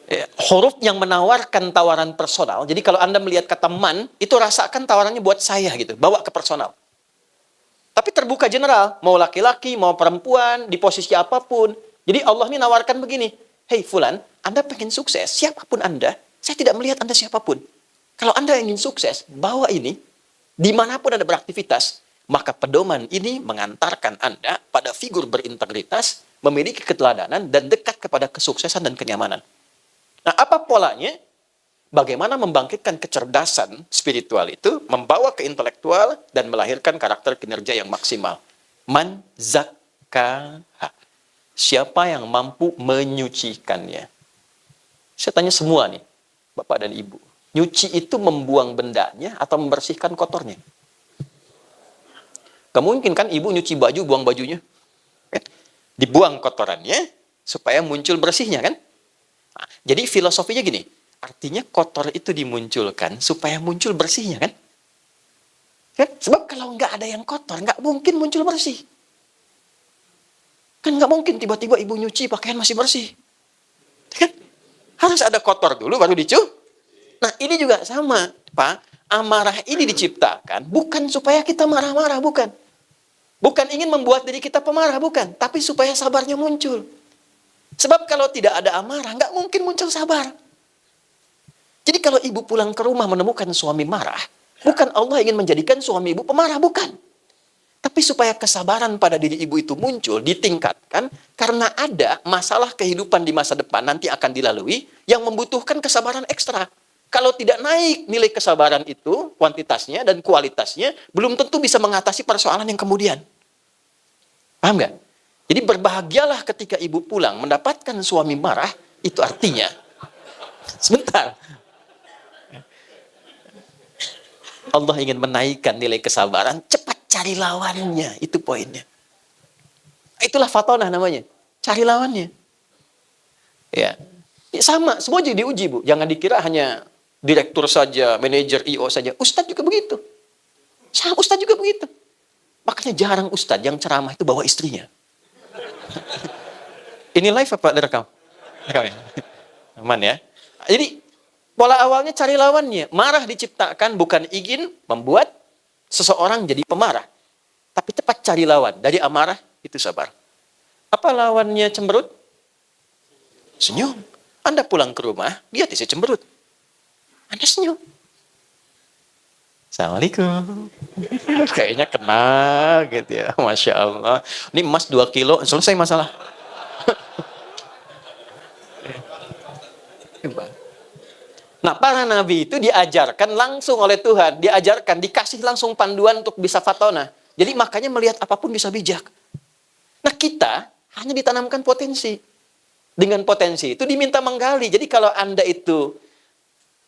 Speaker 1: Ya, huruf yang menawarkan tawaran personal. Jadi kalau Anda melihat kata man, itu rasakan tawarannya buat saya gitu, bawa ke personal. Tapi terbuka general, mau laki-laki, mau perempuan, di posisi apapun. Jadi Allah ini nawarkan begini, hey fulan, Anda pengen sukses, siapapun Anda, saya tidak melihat Anda siapapun. Kalau Anda ingin sukses, bawa ini, dimanapun Anda beraktivitas, maka pedoman ini mengantarkan Anda pada figur berintegritas, memiliki keteladanan, dan dekat kepada kesuksesan dan kenyamanan. Nah, apa polanya? Bagaimana membangkitkan kecerdasan spiritual itu, membawa ke intelektual, dan melahirkan karakter kinerja yang maksimal. Man zakkaha. Siapa yang mampu menyucikannya? Saya tanya semua nih, Bapak dan Ibu. Nyuci itu membuang bendanya atau membersihkan kotornya? Gak mungkin kan ibu nyuci baju, buang bajunya. Dibuang kotorannya, supaya muncul bersihnya kan? Nah, jadi filosofinya gini, artinya kotor itu dimunculkan supaya muncul bersihnya kan? Sebab kalau nggak ada yang kotor, nggak mungkin muncul bersih. Kan nggak mungkin tiba-tiba ibu nyuci pakaian masih bersih. Kan? Harus ada kotor dulu baru dicuci. Nah ini juga sama, Pak. Amarah ini diciptakan bukan supaya kita marah-marah, bukan. Bukan ingin membuat diri kita pemarah, bukan. Tapi supaya sabarnya muncul. Sebab kalau tidak ada amarah, nggak mungkin muncul sabar. Jadi kalau ibu pulang ke rumah menemukan suami marah, bukan Allah ingin menjadikan suami ibu pemarah, bukan. Tapi supaya kesabaran pada diri ibu itu muncul, ditingkatkan, karena ada masalah kehidupan di masa depan nanti akan dilalui yang membutuhkan kesabaran ekstra. Kalau tidak naik nilai kesabaran itu, kuantitasnya dan kualitasnya, belum tentu bisa mengatasi persoalan yang kemudian. Paham nggak? Jadi berbahagialah ketika ibu pulang mendapatkan suami marah, itu artinya, sebentar, Allah ingin menaikkan nilai kesabaran, cepat cari lawannya, itu poinnya. Itulah fatonah namanya, cari lawannya. Ya, sama, semua jadi diuji Bu. Jangan dikira hanya direktur saja, manajer, IO saja. Ustadz juga begitu. Ustadz juga begitu. Makanya jarang ustadz yang ceramah itu bawa istrinya. Ini live apa direkam? Rekam ya? Aman ya. Jadi pola awalnya cari lawannya. Marah diciptakan bukan ingin membuat seseorang jadi pemarah. Tapi tepat cari lawan. Dari amarah itu sabar. Apa lawannya cemberut? Senyum. Anda pulang ke rumah, dia tidak cemberut. Anda senyum. Assalamualaikum. Kayaknya kenal gitu ya. Masya Allah. Ini emas 2 kilo, selesai masalah. Nah, para nabi itu diajarkan langsung oleh Tuhan. Diajarkan, dikasih langsung panduan untuk bisa fatona. Jadi makanya melihat apapun bisa bijak. Nah, kita hanya ditanamkan potensi. Dengan potensi itu diminta menggali. Jadi kalau Anda itu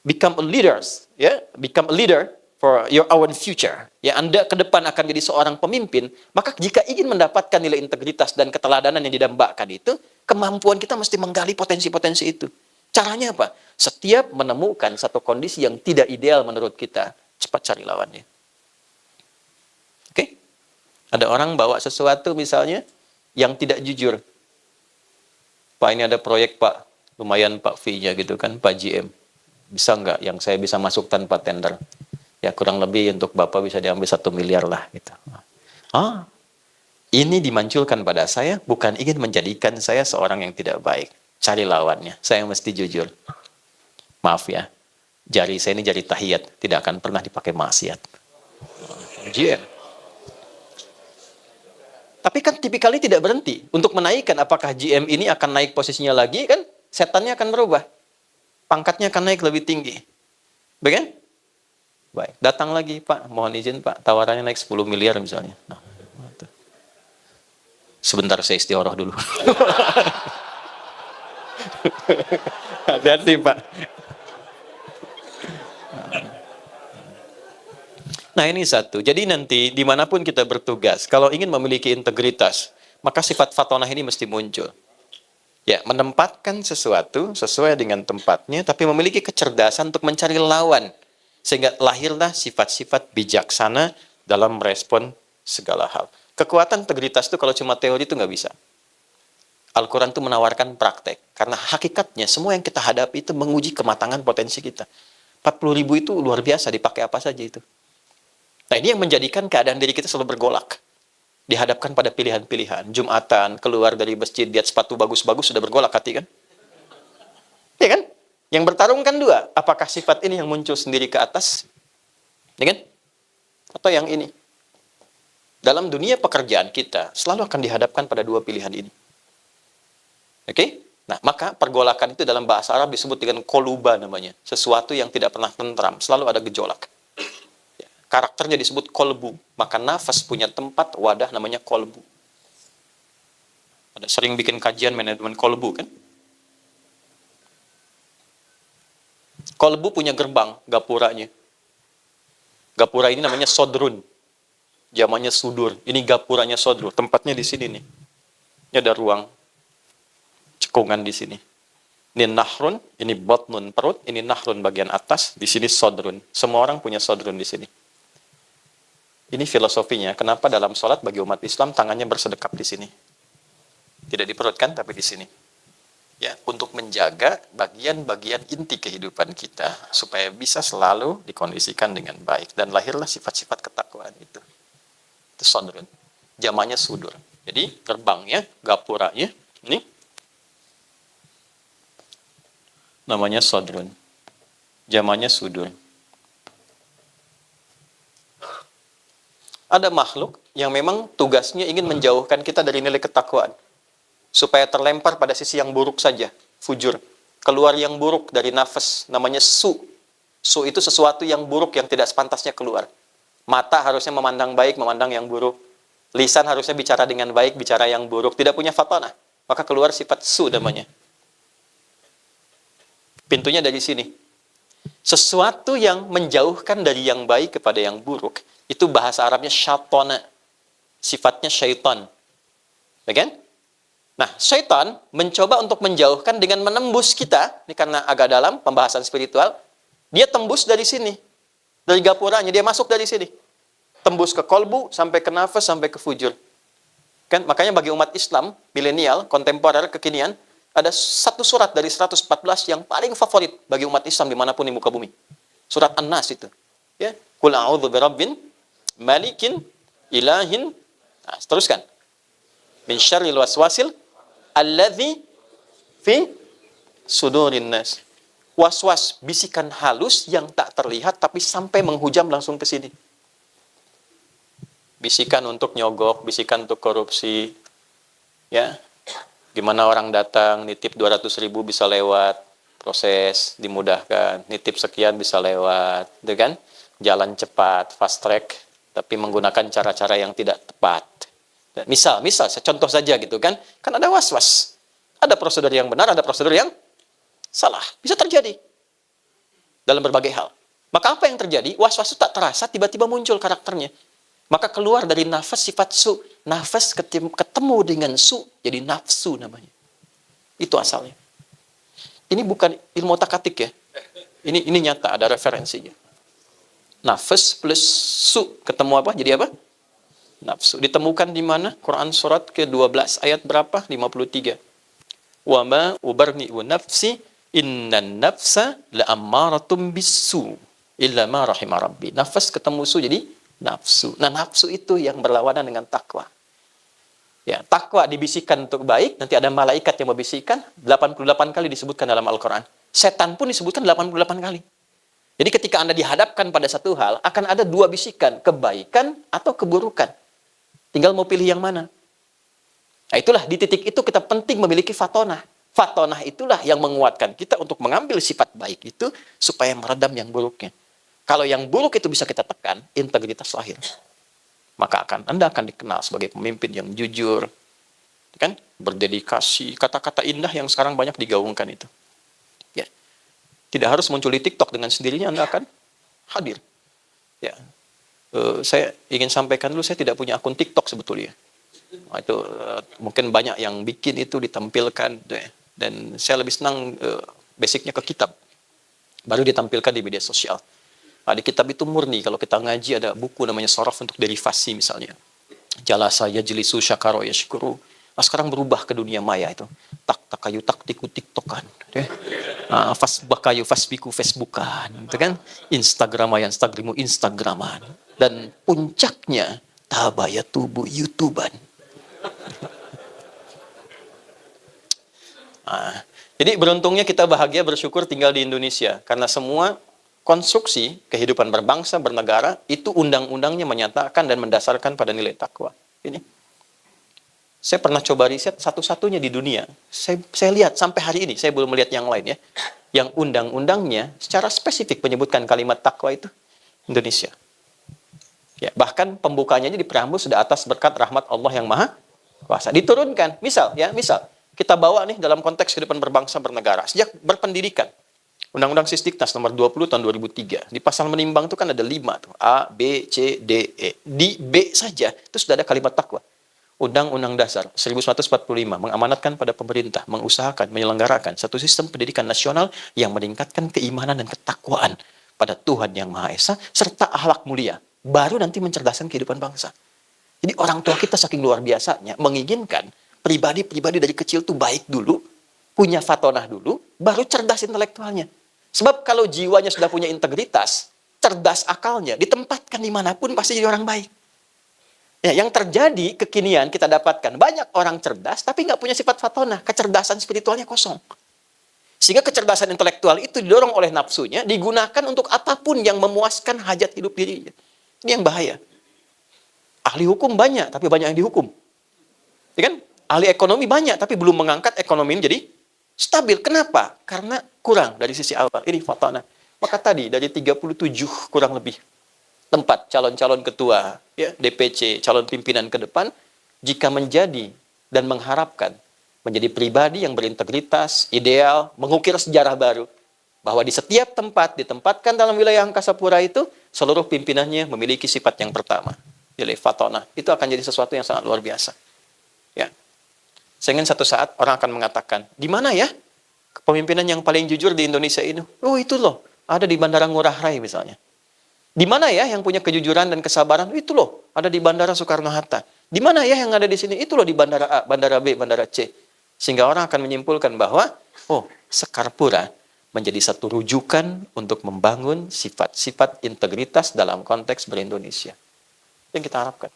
Speaker 1: become a leaders, ya, become a leader for your own future. Ya, Anda ke depan akan jadi seorang pemimpin, maka jika ingin mendapatkan nilai integritas dan keteladanan yang didambakan itu, kemampuan kita mesti menggali potensi-potensi itu. Caranya apa? Setiap menemukan satu kondisi yang tidak ideal menurut kita, cepat cari lawannya. Oke? Ada orang bawa sesuatu misalnya yang tidak jujur. Pak, ini ada proyek Pak, lumayan Pak fee-nya gitu kan, Pak GM. Bisa nggak yang saya bisa masuk tanpa tender? Ya kurang lebih untuk Bapak bisa diambil 1 miliar lah gitu. Ini dimunculkan pada saya bukan ingin menjadikan saya seorang yang tidak baik. Cari lawannya, saya mesti jujur. Maaf ya, jari saya ini jari tahiyat, tidak akan pernah dipakai maksiat. GM. Tapi kan tipikalnya tidak berhenti. Untuk menaikkan apakah GM ini akan naik posisinya lagi kan, setannya akan berubah. Pangkatnya akan naik lebih tinggi. Baik? Baik. Datang lagi, Pak. Mohon izin, Pak. Tawarannya naik 10 miliar misalnya. Nah, sebentar saya istiqoroh dulu. Hati-hati, Pak. Nah, ini satu. Jadi nanti, dimanapun kita bertugas, kalau ingin memiliki integritas, maka sifat fatonah ini mesti muncul. Ya, menempatkan sesuatu sesuai dengan tempatnya, tapi memiliki kecerdasan untuk mencari lawan Sehingga lahirlah sifat-sifat bijaksana dalam merespon segala hal. Kekuatan integritas itu kalau cuma teori itu nggak bisa. Al-Quran itu menawarkan praktek. Karena hakikatnya semua yang kita hadapi itu menguji kematangan potensi kita. 40.000 itu luar biasa, dipakai apa saja itu. Nah ini yang menjadikan keadaan diri kita selalu bergolak. Dihadapkan pada pilihan-pilihan. Jumatan, keluar dari masjid, lihat sepatu bagus-bagus, sudah bergolak hati kan? Iya kan? Yang bertarung kan dua. Apakah sifat ini yang muncul sendiri ke atas? Ya kan? Atau yang ini? Dalam dunia pekerjaan kita, selalu akan dihadapkan pada dua pilihan ini. Oke? Nah, maka pergolakan itu dalam bahasa Arab disebut dengan koluba namanya. Sesuatu yang tidak pernah tentram, selalu ada gejolak. Ya, karakternya disebut kolbu. Maka nafas punya tempat, wadah namanya kolbu. Ada sering bikin kajian manajemen kolbu kan? Kolbu punya gerbang, gapuranya. Gapura ini namanya sodrun. Zamannya sudur. Ini gapuranya sodrun. Tempatnya di sini nih. Ini ada ruang cekungan di sini. Ini nahrun, ini batnun perut, ini nahrun bagian atas, di sini sodrun. Semua orang punya sodrun di sini. Ini filosofinya. Kenapa dalam sholat bagi umat Islam tangannya bersedekap di sini? Tidak di perut kan, tapi di sini. Ya, untuk menjaga bagian-bagian inti kehidupan kita supaya bisa selalu dikondisikan dengan baik dan lahirlah sifat-sifat ketakwaan itu. Itu sodrun. Jamannya sudur. Jadi gerbangnya, gapuranya ini namanya sodrun. Jamannya sudur. Ada makhluk yang memang tugasnya ingin menjauhkan kita dari nilai ketakwaan. Supaya terlempar pada sisi yang buruk saja, fujur. Keluar yang buruk dari nafas, namanya su. Su itu sesuatu yang buruk yang tidak sepantasnya keluar. Mata harusnya memandang baik, memandang yang buruk. Lisan harusnya bicara dengan baik, bicara yang buruk. Tidak punya fatonah. Maka keluar sifat su namanya. Pintunya dari sini. Sesuatu yang menjauhkan dari yang baik kepada yang buruk, itu bahasa Arabnya syaitana. Sifatnya syaitan. Ya kan? Nah, syaitan mencoba untuk menjauhkan dengan menembus kita, ini karena agak dalam pembahasan spiritual, dia tembus dari sini, dari gapuranya, dia masuk dari sini. Tembus ke kolbu, sampai ke nafas, sampai ke fujur. Kan? Makanya bagi umat Islam, milenial, kontemporer, kekinian, ada satu surat dari 114 yang paling favorit bagi umat Islam dimanapun di muka bumi. Surat An-Nas itu. Ya. Qul a'udzu birabbin, malikin, ilahin, nah, teruskan. Min syarril waswasil alladzi fi sudurin nas. Was-was, bisikan halus yang tak terlihat tapi sampai menghujam langsung ke sini. Bisikan untuk nyogok, bisikan untuk korupsi. Ya. Gimana orang datang nitip 200.000 bisa lewat, proses dimudahkan, nitip sekian bisa lewat, gitu kan? Jalan cepat, fast track, tapi menggunakan cara-cara yang tidak tepat. Misal, saya contoh saja gitu kan. Kan ada was-was. Ada prosedur yang benar, ada prosedur yang salah. Bisa terjadi. Dalam berbagai hal. Maka apa yang terjadi? Was-was itu tak terasa, tiba-tiba muncul karakternya. Maka keluar dari nafas sifat su. Nafas ketemu dengan su, jadi nafsu namanya. Itu asalnya. Ini bukan ilmu otak-atik ya. Ini nyata, ada referensinya. Nafas plus su. Ketemu apa? Jadi apa? Nafsu. Ditemukan di mana? Quran surat ke-12 ayat berapa? 53. Wa ma ubarni'u nafsi innan nafsa la'ammaratum bisu illa ma rahima rabbi. Nafas ketemu su jadi nafsu. Nah, nafsu itu yang berlawanan dengan takwa. Ya, takwa dibisikkan untuk baik, nanti ada malaikat yang membisikkan, 88 kali disebutkan dalam Al-Qur'an. Setan pun disebutkan 88 kali. Jadi ketika Anda dihadapkan pada satu hal, akan ada dua bisikan, kebaikan atau keburukan. Tinggal mau pilih yang mana. Nah, itulah di titik itu kita penting memiliki fatonah. Fatonah itulah yang menguatkan kita untuk mengambil sifat baik itu supaya meredam yang buruknya. Kalau yang buruk itu bisa kita tekan, integritas lahir. Maka Anda akan dikenal sebagai pemimpin yang jujur, kan? Berdedikasi, kata-kata indah yang sekarang banyak digaungkan itu. Ya. Tidak harus muncul di TikTok, dengan sendirinya Anda akan hadir. Ya. Saya ingin sampaikan dulu, saya tidak punya akun TikTok sebetulnya. Nah, itu mungkin banyak yang bikin itu ditampilkan, dan saya lebih senang basicnya ke kitab, baru ditampilkan di media sosial. Di kitab itu murni, kalau kita ngaji ada buku namanya Sharaf untuk derivasi misalnya. Jalasa yajlisu syakaro yashkuru. Sekarang berubah ke dunia maya itu. Tak takayu tak tiku tiktokan. Fasbakayu fasbiku facebookan. Itu kan. Instagramayan instagrimu instagraman. Dan puncaknya tabaya tubuh youtuban. Jadi beruntungnya kita bahagia bersyukur tinggal di Indonesia. Karena semua konstruksi kehidupan berbangsa, bernegara, itu undang-undangnya menyatakan dan mendasarkan pada nilai takwa. Ini. Saya pernah coba riset satu-satunya di dunia. Saya lihat sampai hari ini, saya belum melihat yang lain ya. Yang undang-undangnya secara spesifik menyebutkan kalimat takwa itu Indonesia. Ya, bahkan pembukanya di preambul sudah atas berkat rahmat Allah yang Maha Kuasa. Diturunkan, misal kita bawa nih dalam konteks kehidupan berbangsa bernegara. Sejak berpendidikan, Undang-Undang Sisdiknas nomor 20 tahun 2003. Di pasal menimbang itu kan ada 5 tuh. A, B, C, D, E. Di B saja itu sudah ada kalimat takwa. Undang-Undang Dasar 1945 mengamanatkan pada pemerintah mengusahakan menyelenggarakan satu sistem pendidikan nasional yang meningkatkan keimanan dan ketakwaan pada Tuhan yang Maha Esa serta akhlak mulia. Baru nanti mencerdaskan kehidupan bangsa. Jadi orang tua kita saking luar biasanya menginginkan pribadi-pribadi dari kecil tuh baik dulu, punya fatonah dulu, baru cerdas intelektualnya. Sebab kalau jiwanya sudah punya integritas, cerdas akalnya, ditempatkan dimanapun pasti jadi orang baik. Ya, yang terjadi kekinian kita dapatkan, banyak orang cerdas tapi nggak punya sifat fatonah, kecerdasan spiritualnya kosong. Sehingga kecerdasan intelektual itu didorong oleh nafsunya, digunakan untuk apapun yang memuaskan hajat hidup dirinya. Ini yang bahaya. Ahli hukum banyak, tapi banyak yang dihukum. Ya kan? Ahli ekonomi banyak, tapi belum mengangkat ekonomi ini jadi stabil. Kenapa? Karena kurang dari sisi awal. Ini fatonah. Maka tadi dari 37 kurang lebih tempat calon-calon ketua, ya, DPC, calon pimpinan ke depan, jika menjadi dan mengharapkan menjadi pribadi yang berintegritas, ideal, mengukir sejarah baru, bahwa di setiap tempat ditempatkan dalam wilayah Angkasa Pura itu, seluruh pimpinannya memiliki sifat yang pertama, yaitu fatonah. Itu akan jadi sesuatu yang sangat luar biasa. Ya. Sehingga satu saat orang akan mengatakan, di mana ya kepemimpinan yang paling jujur di Indonesia ini? Oh itu loh, ada di Bandara Ngurah Rai misalnya. Di mana ya yang punya kejujuran dan kesabaran? Itu loh, ada di Bandara Soekarno-Hatta. Di mana ya yang ada di sini? Itu loh di Bandara A, Bandara B, Bandara C. Sehingga orang akan menyimpulkan bahwa, Sekarpura menjadi satu rujukan untuk membangun sifat-sifat integritas dalam konteks ber-Indonesia. Yang kita harapkan.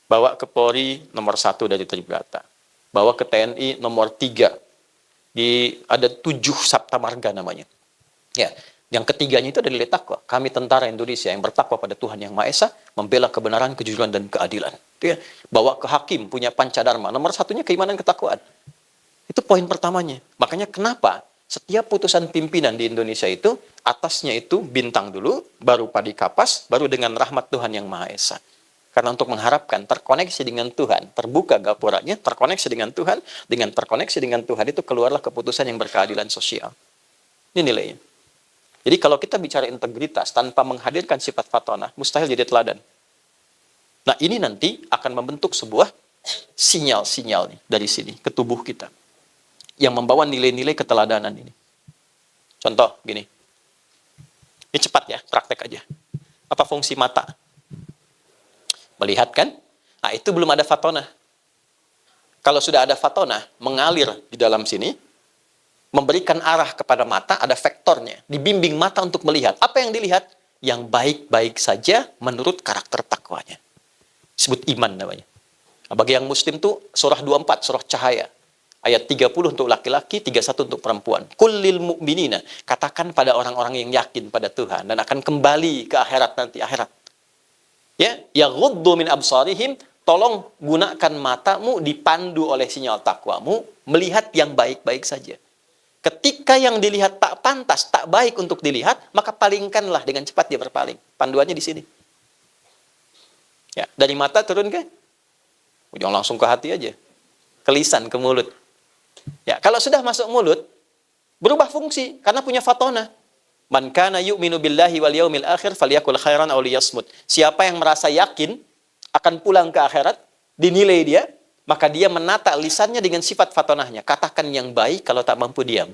Speaker 1: Bawa ke Polri nomor 1 dari Tribrata. Bawa ke TNI nomor 3. Ada 7 Sabta Marga namanya. Ya. Yang ketiganya itu adalah takwa. Kami tentara Indonesia yang bertakwa pada Tuhan Yang Maha Esa, membela kebenaran, kejujuran, dan keadilan. Itu ya. Bawa ke hakim, punya pancadharma. Nomor 1-nya keimanan, ketakwaan. Itu poin pertamanya. Makanya kenapa setiap putusan pimpinan di Indonesia itu, atasnya itu bintang dulu, baru padi kapas, baru dengan rahmat Tuhan Yang Maha Esa. Karena untuk mengharapkan terkoneksi dengan Tuhan, terbuka gapuranya, terkoneksi dengan Tuhan, dengan terkoneksi dengan Tuhan itu keluarlah keputusan yang berkeadilan sosial. Ini nilainya. Jadi kalau kita bicara integritas tanpa menghadirkan sifat fatonah, mustahil jadi teladan. Nah ini nanti akan membentuk sebuah sinyal-sinyal nih dari sini ke tubuh kita. Yang membawa nilai-nilai keteladanan ini. Contoh gini. Ini cepat ya, praktek aja. Apa fungsi mata? Melihat kan? Nah itu belum ada fatonah. Kalau sudah ada fatonah, mengalir di dalam sini, memberikan arah kepada mata, ada vektornya. Dibimbing mata untuk melihat. Apa yang dilihat? Yang baik-baik saja menurut karakter takwanya. Disebut iman namanya. Nah, bagi yang muslim tuh surah 24, surah cahaya. Ayat 30 untuk laki-laki, 31 untuk perempuan. Kullil mu'minina. Katakan pada orang-orang yang yakin pada Tuhan. Dan akan kembali ke akhirat nanti, akhirat. Ya, yaghuddu min absarihim. Tolong gunakan matamu dipandu oleh sinyal takwamu. Melihat yang baik-baik saja. Ketika yang dilihat tak pantas, tak baik untuk dilihat, maka palingkanlah dengan cepat dia berpaling. Panduannya di sini. Ya, dari mata turun ke? Jangan langsung ke hati aja. Ke lisan, ke mulut. Ya, kalau sudah masuk mulut, berubah fungsi karena punya fatonah. Man kana yu'minu billahi wal yaumil akhir falyakul khairan aw liyasmut. Siapa yang merasa yakin akan pulang ke akhirat, dinilai dia, maka dia menata lisannya dengan sifat fatonahnya. Katakan yang baik kalau tak mampu diam.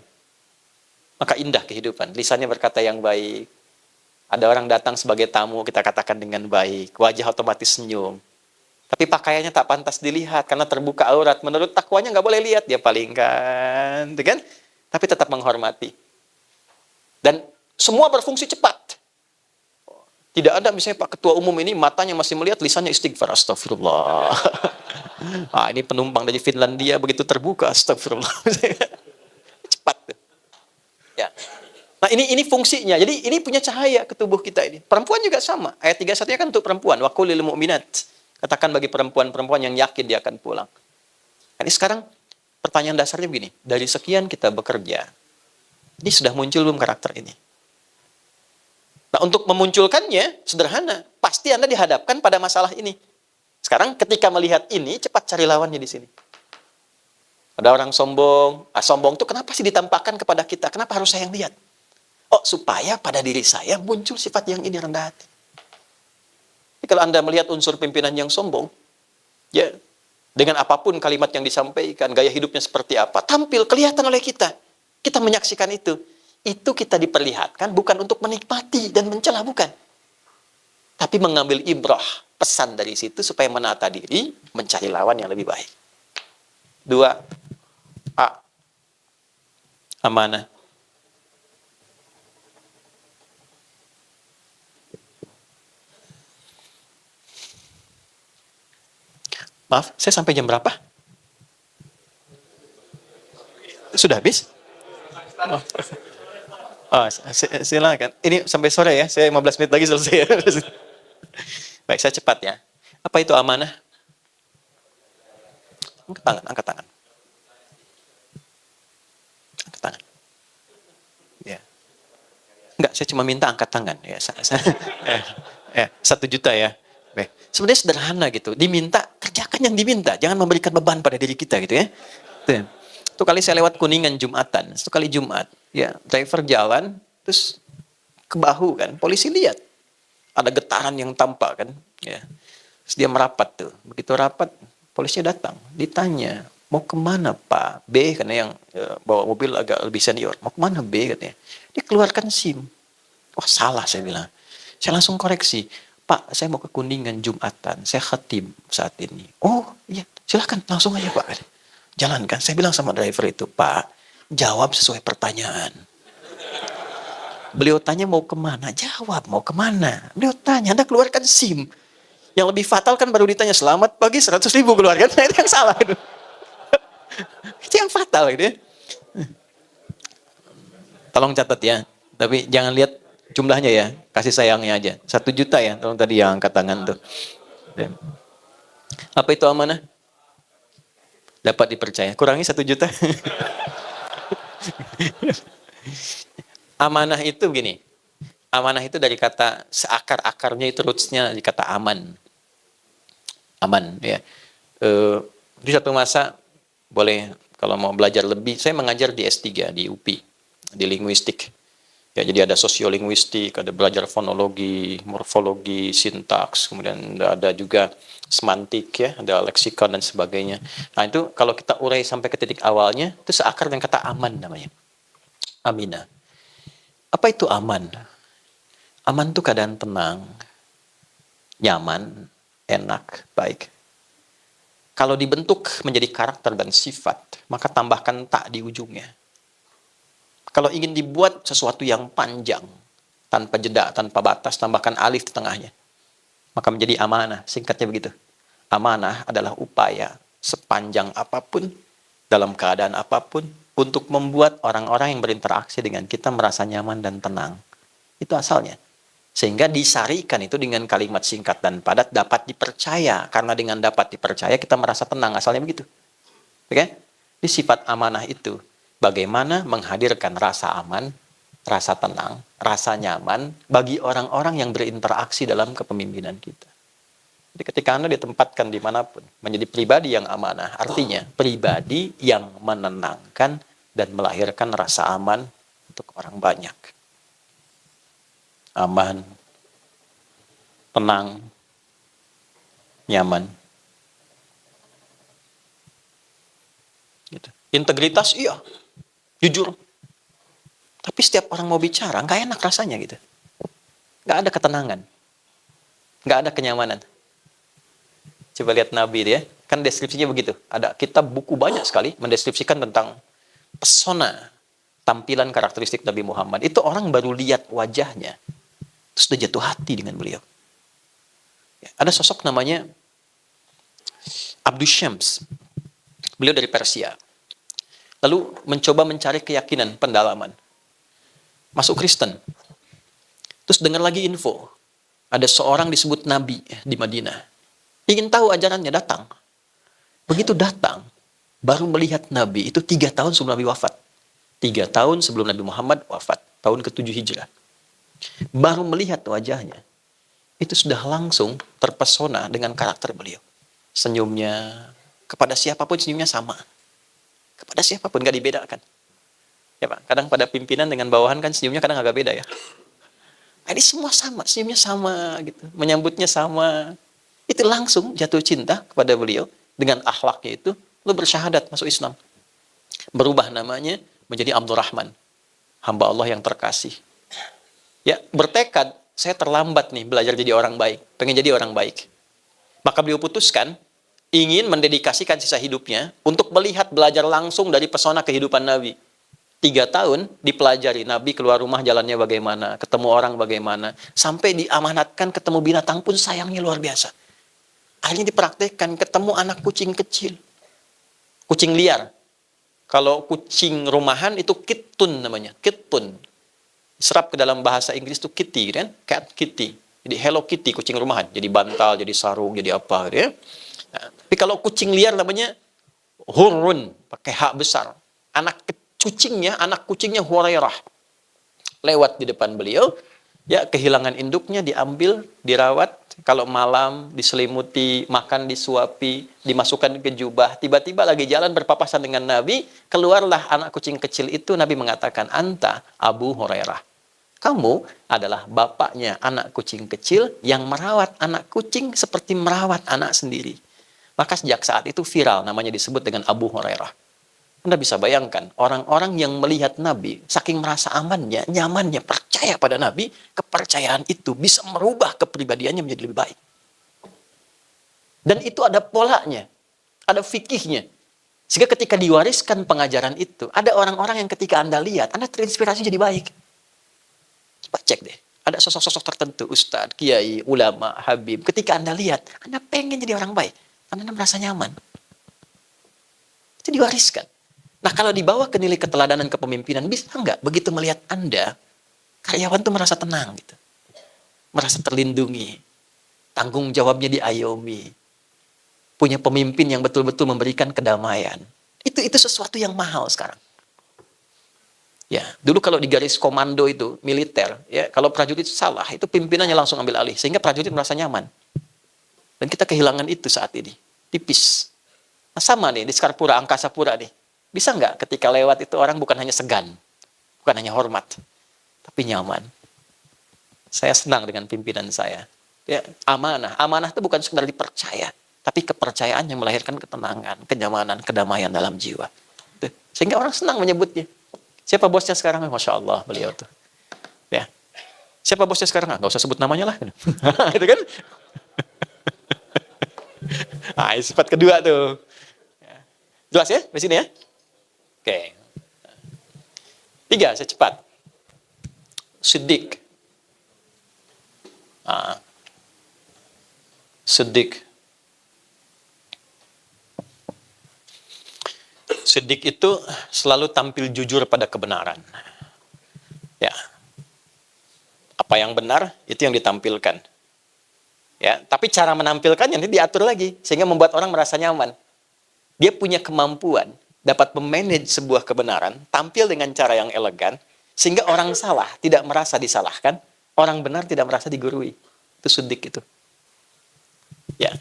Speaker 1: Maka indah kehidupan. Lisannya berkata yang baik. Ada orang datang sebagai tamu, kita katakan dengan baik, wajah otomatis senyum. Tapi pakaiannya tak pantas dilihat karena terbuka aurat. Menurut takwanya nggak boleh lihat, dia palingkan, gitu kan? Tapi tetap menghormati. Dan semua berfungsi cepat. Tidak ada misalnya Pak Ketua Umum ini matanya masih melihat, lisannya istighfar, astagfirullah. Ah, ini penumpang dari Finlandia begitu terbuka, astagfirullah. Cepat. Ya. Nah, ini fungsinya. Jadi ini punya cahaya ke tubuh kita ini. Perempuan juga sama. Ayat 31-nya kan untuk perempuan. Wa qul lil mu'minat. Katakan bagi perempuan-perempuan yang yakin dia akan pulang. Ini sekarang pertanyaan dasarnya begini. Dari sekian kita bekerja, ini sudah muncul belum karakter ini? Nah, untuk memunculkannya sederhana. Pasti Anda dihadapkan pada masalah ini. Sekarang ketika melihat ini, cepat cari lawannya di sini. Ada orang sombong. Sombong itu kenapa sih ditampakkan kepada kita? Kenapa harus saya yang lihat? Oh, supaya pada diri saya muncul sifat yang ini, rendah hati. Jadi kalau Anda melihat unsur pimpinan yang sombong, ya, dengan apapun kalimat yang disampaikan, gaya hidupnya seperti apa, tampil, kelihatan oleh kita. Kita menyaksikan itu. Itu kita diperlihatkan bukan untuk menikmati dan mencela, bukan. Tapi mengambil ibrah, pesan dari situ supaya menata diri, mencari lawan yang lebih baik. 2. A. Amanah. Maaf, saya sampai jam berapa? Sudah habis? Oh, silakan. Ini sampai sore ya, saya 15 menit lagi selesai. Baik, saya cepat ya. Apa itu amanah? Angkat tangan, angkat tangan. Angkat tangan. Ya. Enggak, saya cuma minta angkat tangan. Ya, 1 juta ya. Baik. Sebenarnya sederhana gitu. Diminta, kerjakan yang diminta. Jangan memberikan beban pada diri kita gitu ya. Itu kali saya lewat Kuningan Jumatan. Itu kali Jumat. Ya, driver jalan, terus ke bahu kan. Polisi lihat. Ada getaran yang tampak kan. Ya. Terus dia merapat tuh. Begitu rapat, polisinya datang. Ditanya, mau kemana Pak? B, karena yang bawa mobil agak lebih senior. Mau kemana B katanya. Dia keluarkan SIM. Wah, salah saya bilang. Saya langsung koreksi. Pak, saya mau ke Kuningan Jumatan. Saya khatib saat ini. Oh, iya. Silakan, langsung aja Pak. Jalankan. Saya bilang sama driver itu, Pak, jawab sesuai pertanyaan. Beliau tanya mau kemana? Jawab, mau kemana? Beliau tanya, Anda keluarkan SIM. Yang lebih fatal kan baru ditanya, selamat pagi 100 ribu keluarkan. Nah, itu yang salah. Itu yang fatal gitu ya. Tolong catat ya. Tapi jangan lihat jumlahnya ya. Kasih sayangnya aja. 1 juta ya. Tolong tadi yang angkat tangan tuh. Apa itu amanah? Dapat dipercaya. Kurangi 1 juta. Amanah itu gini. Amanah itu dari kata seakar-akarnya itu rootsnya di kata aman. Aman ya. Di satu masa boleh kalau mau belajar lebih, saya mengajar di S3 di UPI di linguistik. Ya, jadi ada sosiolinguistik, ada belajar fonologi, morfologi, sintaks, kemudian ada juga semantik ya, ada leksikon dan sebagainya. Nah, itu kalau kita urai sampai ke titik awalnya, itu seakar dengan kata aman namanya. Aminah. Apa itu aman? Aman itu keadaan tenang, nyaman, enak, baik. Kalau dibentuk menjadi karakter dan sifat, maka tambahkan tak di ujungnya. Kalau ingin dibuat sesuatu yang panjang, tanpa jeda, tanpa batas, tambahkan alif di tengahnya. Maka menjadi amanah, singkatnya begitu. Amanah adalah upaya sepanjang apapun, dalam keadaan apapun, untuk membuat orang-orang yang berinteraksi dengan kita merasa nyaman dan tenang. Itu asalnya. Sehingga disarikan itu dengan kalimat singkat dan padat, dapat dipercaya. Karena dengan dapat dipercaya, kita merasa tenang. Asalnya begitu. Oke? Ini sifat amanah itu. Bagaimana menghadirkan rasa aman, rasa tenang, rasa nyaman bagi orang-orang yang berinteraksi dalam kepemimpinan kita. Jadi ketika Anda ditempatkan dimanapun, menjadi pribadi yang amanah, artinya pribadi yang menenangkan dan melahirkan rasa aman untuk orang banyak. Aman, tenang, nyaman. Gitu. Integritas, iya. Jujur. Tapi setiap orang mau bicara, nggak enak rasanya gitu. Nggak ada ketenangan. Nggak ada kenyamanan. Coba lihat Nabi dia, kan deskripsinya begitu. Ada kitab buku banyak sekali mendeskripsikan tentang pesona tampilan karakteristik Nabi Muhammad. Itu orang baru lihat wajahnya, terus sudah jatuh hati dengan beliau. Ya, ada sosok namanya Abdus Syams. Beliau dari Persia. Lalu mencoba mencari keyakinan, pendalaman. Masuk Kristen. Terus dengar lagi info. Ada seorang disebut Nabi di Madinah. Ingin tahu ajarannya, datang. Begitu datang, baru melihat Nabi. Itu 3 tahun sebelum Nabi wafat. 3 tahun sebelum Nabi Muhammad wafat. Tahun ke-7 Hijrah. Baru melihat wajahnya. Itu sudah langsung terpesona dengan karakter beliau. Senyumnya, kepada siapapun senyumnya sama. Kepada siapapun, nggak dibedakan. Ya Pak, kadang pada pimpinan dengan bawahan kan senyumnya kadang agak beda ya. Nah, ini semua sama, senyumnya sama gitu, menyambutnya sama. Itu langsung jatuh cinta kepada beliau dengan akhlaknya itu, lalu bersyahadat masuk Islam. Berubah namanya menjadi Abdurrahman, hamba Allah yang terkasih. Ya, bertekad, saya terlambat nih belajar jadi orang baik, pengen jadi orang baik. Maka beliau putuskan ingin mendedikasikan sisa hidupnya untuk melihat, belajar langsung dari pesona kehidupan Nabi. 3 tahun dipelajari Nabi keluar rumah jalannya bagaimana, ketemu orang bagaimana, sampai diamanatkan ketemu binatang pun sayangnya luar biasa. Akhirnya dipraktekkan, ketemu anak kucing kecil, kucing liar. Kalau kucing rumahan itu kittun namanya, kittun. Serap ke dalam bahasa Inggris itu kitty kan, cat kitty. Jadi Hello Kitty, kucing rumahan, jadi bantal, jadi sarung, jadi apa gitu ya. Nah, tapi kalau kucing liar namanya hurun, pakai hak besar. Kucingnya, anak kucingnya Hurairah. Lewat di depan beliau, ya kehilangan induknya, diambil, dirawat. Kalau malam diselimuti, makan disuapi, dimasukkan ke jubah. Tiba-tiba lagi jalan berpapasan dengan Nabi, keluarlah anak kucing kecil itu. Nabi mengatakan, "Anta Abu Hurairah." Kamu adalah bapaknya anak kucing kecil yang merawat anak kucing seperti merawat anak sendiri. Maka sejak saat itu viral, namanya disebut dengan Abu Hurairah. Anda bisa bayangkan, orang-orang yang melihat Nabi, saking merasa amannya, nyamannya, percaya pada Nabi, kepercayaan itu bisa merubah kepribadiannya menjadi lebih baik. Dan itu ada polanya, ada fikihnya. Sehingga ketika diwariskan pengajaran itu, ada orang-orang yang ketika Anda lihat, Anda terinspirasi jadi baik. Coba cek deh, ada sosok-sosok tertentu, ustadz, kiai, ulama, habib. Ketika Anda lihat, Anda pengen jadi orang baik, karena Anda merasa nyaman. Itu diwariskan. Nah, kalau dibawa ke nilai keteladanan kepemimpinan, bisa nggak begitu melihat Anda, karyawan tuh merasa tenang gitu. Merasa terlindungi. Tanggung jawabnya diayomi. Punya pemimpin yang betul-betul memberikan kedamaian. Itu sesuatu yang mahal sekarang. Ya, dulu kalau di garis komando itu, militer, ya, kalau prajurit salah, itu pimpinannya langsung ambil alih. Sehingga prajurit merasa nyaman. Dan kita kehilangan itu saat ini. Tipis. Nah, sama nih, di Skarpura, Angkasa Pura nih. Bisa nggak ketika lewat itu orang bukan hanya segan, bukan hanya hormat, tapi nyaman. Saya senang dengan pimpinan saya. Ya, amanah. Amanah itu bukan sekedar dipercaya, tapi kepercayaan yang melahirkan ketenangan, kenyamanan, kedamaian dalam jiwa. Sehingga orang senang menyebutnya. Siapa bosnya sekarang? Masya Allah, beliau tuh. Ya. Siapa bosnya sekarang? Nggak usah sebut namanya lah. Itu kan? Nah, sifat kedua tuh. Jelas ya? Di sini ya? Oke. 3, saya cepat. Siddiq. Siddiq. Siddiq itu selalu tampil jujur pada kebenaran. Ya. Apa yang benar, itu yang ditampilkan. Ya, tapi cara menampilkannya nanti diatur lagi, sehingga membuat orang merasa nyaman. Dia punya kemampuan dapat memanage sebuah kebenaran, tampil dengan cara yang elegan, sehingga orang salah tidak merasa disalahkan, orang benar tidak merasa digurui. Itu Siddiq itu. Ya,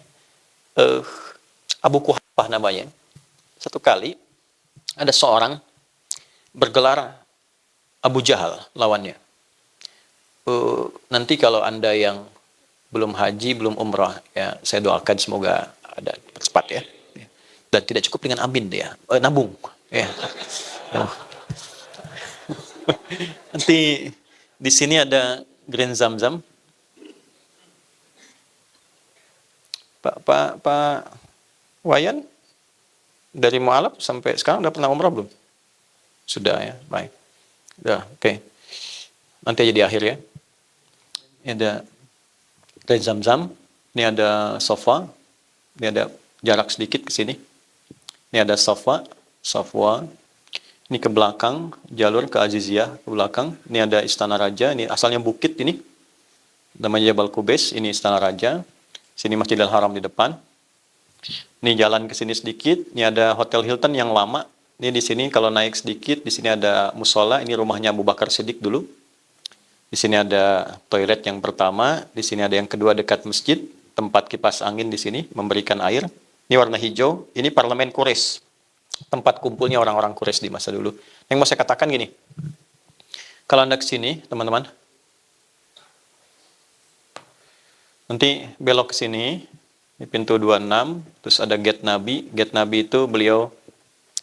Speaker 1: Abu Quhafah namanya. Satu kali ada seorang bergelar Abu Jahal lawannya. Nanti kalau Anda yang belum haji, belum umrah, ya saya doakan semoga ada cepat ya. Dan tidak cukup dengan amin dia, nabung. Ya. Nanti di sini ada Grand Zamzam, Pak Wayan dari Mualaf sampai sekarang udah pernah umrah belum? Sudah ya, baik. Udah, oke. Nanti aja di akhir ya. Ini ada air Zam-Zam, ini ada sofa, ini ada jarak sedikit ke sini. Ini ada sofa, ini ke belakang, jalur ke Aziziyah ke belakang. Ini ada Istana Raja, ini asalnya bukit ini. Namanya Jabal Qubais, ini Istana Raja. Sini Masjidil Haram di depan. Ini jalan ke sini sedikit, ini ada Hotel Hilton yang lama. Ini di sini kalau naik sedikit, di sini ada musola, ini rumahnya Abu Bakar Siddiq dulu. Di sini ada toilet yang pertama, di sini ada yang kedua dekat masjid, tempat kipas angin di sini memberikan air. Ini warna hijau, ini parlemen Quraisy. Tempat kumpulnya orang-orang Quraisy di masa dulu. Yang mau saya katakan gini. Kalau Anda ke sini, teman-teman, nanti belok ke sini, ini pintu 26, terus ada gate Nabi. Gate Nabi itu beliau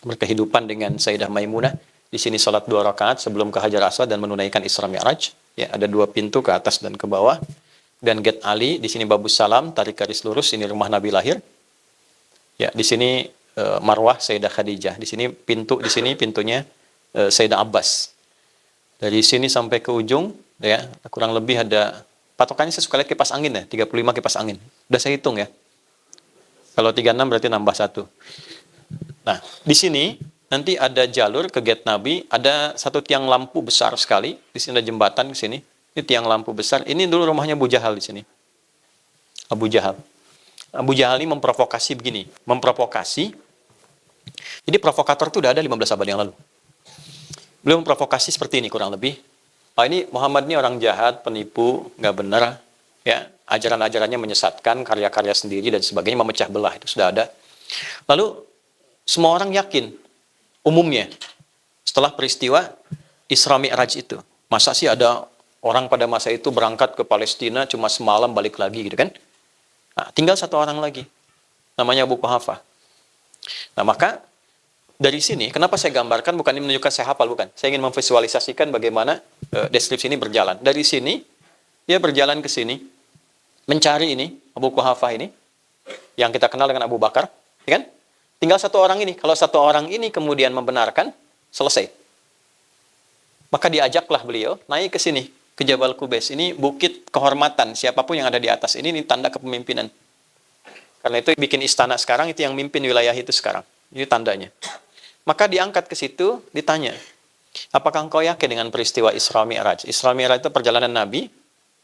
Speaker 1: berkehidupan dengan Sayyidah Maimunah. Di sini sholat 2 rakaat sebelum ke Hajar Aswad dan menunaikan Isra Mi'raj. Ya, ada 2 pintu ke atas dan ke bawah. Dan gate Ali, di sini Babus Salam, tarik garis lurus, ini rumah Nabi lahir. Ya, di sini marwah Sayyidah Khadijah. Di sini pintunya Sayyidah Abbas. Dari sini sampai ke ujung, ya, kurang lebih ada patokannya saya suka lihat kipas angin ya, 35 kipas angin. Udah saya hitung ya. Kalau 36 berarti nambah 1. Nah, di sini nanti ada jalur ke gate Nabi, ada satu tiang lampu besar sekali. Di sini ada jembatan ke sini. Ini tiang lampu besar. Ini dulu rumahnya Abu Jahal di sini. Abu Jahal. Abu Jahal ini memprovokasi begini, Jadi provokator itu udah ada 15 abad yang lalu. Beliau memprovokasi seperti ini kurang lebih. Ini Muhammad ini orang jahat, penipu, nggak benar. Ya, ajaran-ajarannya menyesatkan, karya-karya sendiri dan sebagainya, memecah belah, itu sudah ada. Lalu semua orang yakin, umumnya, setelah peristiwa Isra Mi'raj itu. Masa sih ada orang pada masa itu berangkat ke Palestina cuma semalam balik lagi gitu kan? Nah, tinggal satu orang lagi, namanya Abu Quhafah. Nah, maka dari sini, kenapa saya gambarkan, bukan ini menunjukkan saya hafal, bukan. Saya ingin memvisualisasikan bagaimana deskripsi ini berjalan. Dari sini, dia berjalan ke sini, mencari ini, Abu Quhafah ini, yang kita kenal dengan Abu Bakar, ya kan? Tinggal satu orang ini. Kalau satu orang ini kemudian membenarkan, selesai. Maka diajaklah beliau naik ke sini, ke Jabal Qubais. Ini bukit kehormatan. Siapapun yang ada di atas ini tanda kepemimpinan. Karena itu bikin istana sekarang, itu yang mimpin wilayah itu sekarang. Ini tandanya. Maka diangkat ke situ, ditanya, apakah engkau yakin dengan peristiwa Isra Mi'raj? Isra Mi'raj itu perjalanan Nabi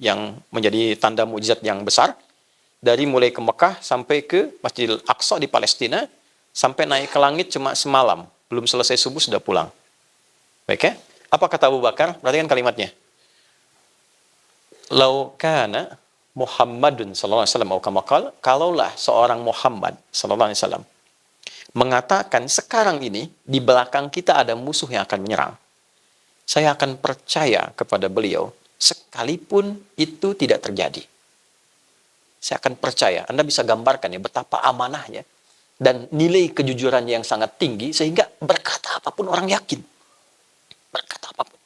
Speaker 1: yang menjadi tanda mukjizat yang besar. Dari mulai ke Mekah sampai ke Masjidil Aqsa di Palestina, sampai naik ke langit cuma semalam. Belum selesai subuh sudah pulang. Baik ya? Apa kata Abu Bakar? Perhatikan kalimatnya. Lau kana Muhammadun sallallahu alaihi wasallam, kalaulah seorang Muhammad sallallahu alaihi wasallam mengatakan sekarang ini di belakang kita ada musuh yang akan menyerang, saya akan percaya kepada beliau sekalipun itu tidak terjadi. Saya akan percaya. Anda bisa gambarkan ya betapa amanahnya dan nilai kejujuran yang sangat tinggi sehingga berkata apapun orang yakin. Berkata apapun.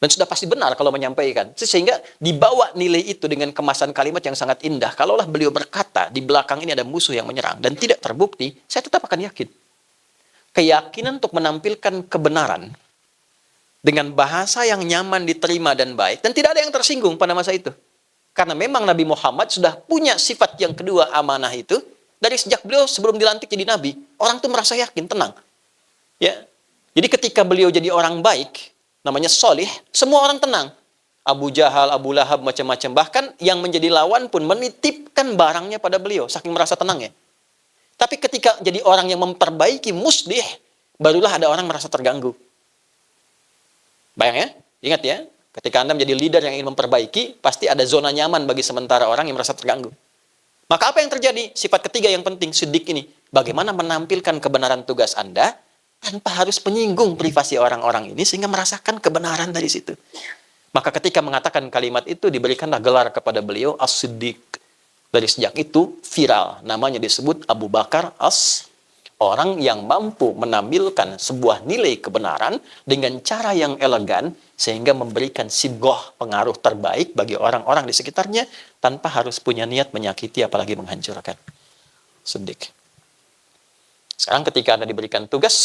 Speaker 1: Dan sudah pasti benar kalau menyampaikan. Sehingga dibawa nilai itu dengan kemasan kalimat yang sangat indah. Kalaulah beliau berkata, di belakang ini ada musuh yang menyerang dan tidak terbukti, saya tetap akan yakin. Keyakinan untuk menampilkan kebenaran dengan bahasa yang nyaman diterima dan baik. Dan tidak ada yang tersinggung pada masa itu. Karena memang Nabi Muhammad sudah punya sifat yang kedua, amanah itu. Dari sejak beliau sebelum dilantik jadi Nabi, orang itu merasa yakin, tenang. Ya, jadi ketika beliau jadi orang baik, namanya solih, semua orang tenang. Abu Jahal, Abu Lahab, macam-macam. Bahkan yang menjadi lawan pun menitipkan barangnya pada beliau, saking merasa tenang ya. Tapi ketika jadi orang yang memperbaiki muslih, barulah ada orang merasa terganggu. Bayang ya, ingat ya, ketika Anda menjadi leader yang ingin memperbaiki, pasti ada zona nyaman bagi sementara orang yang merasa terganggu. Maka apa yang terjadi? Sifat ketiga yang penting, siddiq ini. Bagaimana menampilkan kebenaran tugas Anda, tanpa harus menyinggung privasi orang-orang ini sehingga merasakan kebenaran dari situ. Maka ketika mengatakan kalimat itu diberikanlah gelar kepada beliau As-Siddiq. Dari sejak itu viral, namanya disebut Abu Bakar Orang yang mampu menampilkan sebuah nilai kebenaran dengan cara yang elegan, sehingga memberikan sigoh pengaruh terbaik bagi orang-orang di sekitarnya, tanpa harus punya niat menyakiti apalagi menghancurkan. Sedih. Sekarang ketika Anda diberikan tugas,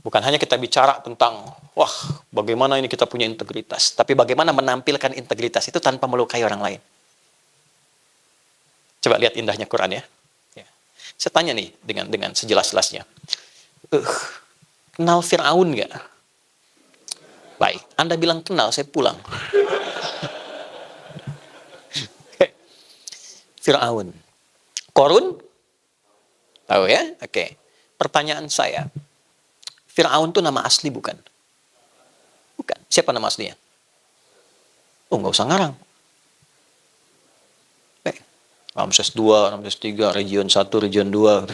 Speaker 1: bukan hanya kita bicara tentang, wah bagaimana ini kita punya integritas, tapi bagaimana menampilkan integritas itu tanpa melukai orang lain. Coba lihat indahnya Quran ya. Saya tanya nih dengan sejelas-jelasnya. Kenal Fir'aun nggak? Baik, Anda bilang kenal, saya pulang. Fir'aun. Korun? Tahu ya? Oke. Pertanyaan saya. Fir'aun itu nama asli bukan? Bukan. Siapa nama aslinya? Oh, nggak usah ngarang. Ramses 2, Ramses 3, region 1, region 2.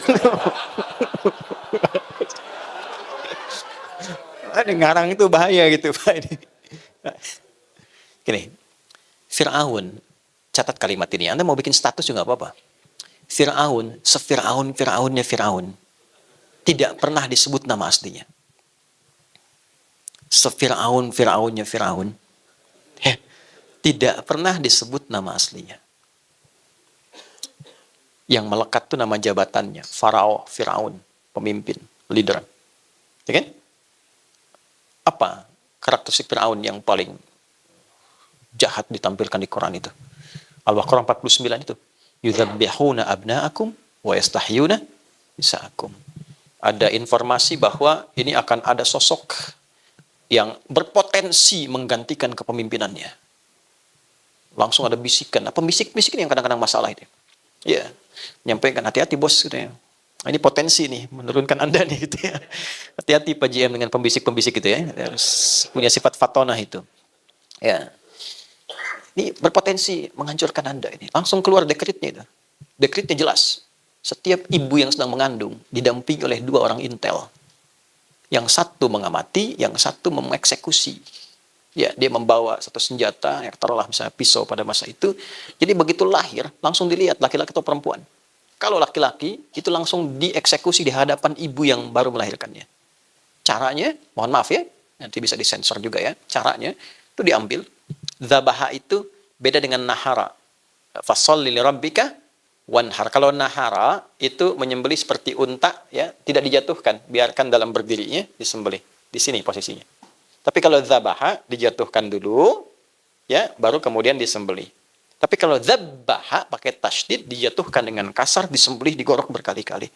Speaker 1: Ada ngarang itu bahaya gitu Pak ini. Gini, Fir'aun, catat kalimat ini. Anda mau bikin status juga apa-apa. Fir'aun, Fir'aunnya Fir'aun. Tidak pernah disebut nama aslinya. Fir'aunnya Fir'aun. Tidak pernah disebut nama aslinya. Yang melekat itu nama jabatannya, Farao, Firaun, pemimpin, leader. Ya kan? Apa karakteristik Firaun yang paling jahat ditampilkan di Quran itu? Al-Baqarah 49 itu. Yudzabbihuna abna'akum wa yastahyuna nisa'akum. Ada informasi bahwa ini akan ada sosok yang berpotensi menggantikan kepemimpinannya. Langsung ada bisikan. Apa bisik-bisik yang kadang-kadang masalah itu? Ya, menyampaikan hati-hati bos gitu ya. Ini potensi nih menurunkan Anda nih gitu ya. Hati-hati Pak GM dengan pembisik-pembisik gitu ya. Harus punya sifat fatonah itu. Ya. Ini berpotensi menghancurkan Anda ini. Langsung keluar dekretnya itu. Dekretnya jelas. Setiap ibu yang sedang mengandung didampingi oleh 2 orang intel. Yang satu mengamati, yang satu mengeksekusi. Ya, dia membawa satu senjata, yang taruhlah misalnya pisau pada masa itu. Jadi begitu lahir, langsung dilihat laki-laki atau perempuan. Kalau laki-laki, itu langsung dieksekusi di hadapan ibu yang baru melahirkannya. Caranya, mohon maaf ya, nanti bisa disensor juga ya. Caranya, itu diambil. Zabaha itu beda dengan nahara. Fasholli lirabbika wanhar. Kalau nahara, itu menyembelih seperti unta, ya, tidak dijatuhkan. Biarkan dalam berdirinya, disembelih. Di sini posisinya. Tapi kalau zabaha dijatuhkan dulu, ya, baru kemudian disembelih. Tapi kalau zabaha pakai tasydid dijatuhkan dengan kasar, disembelih, digorok berkali-kali.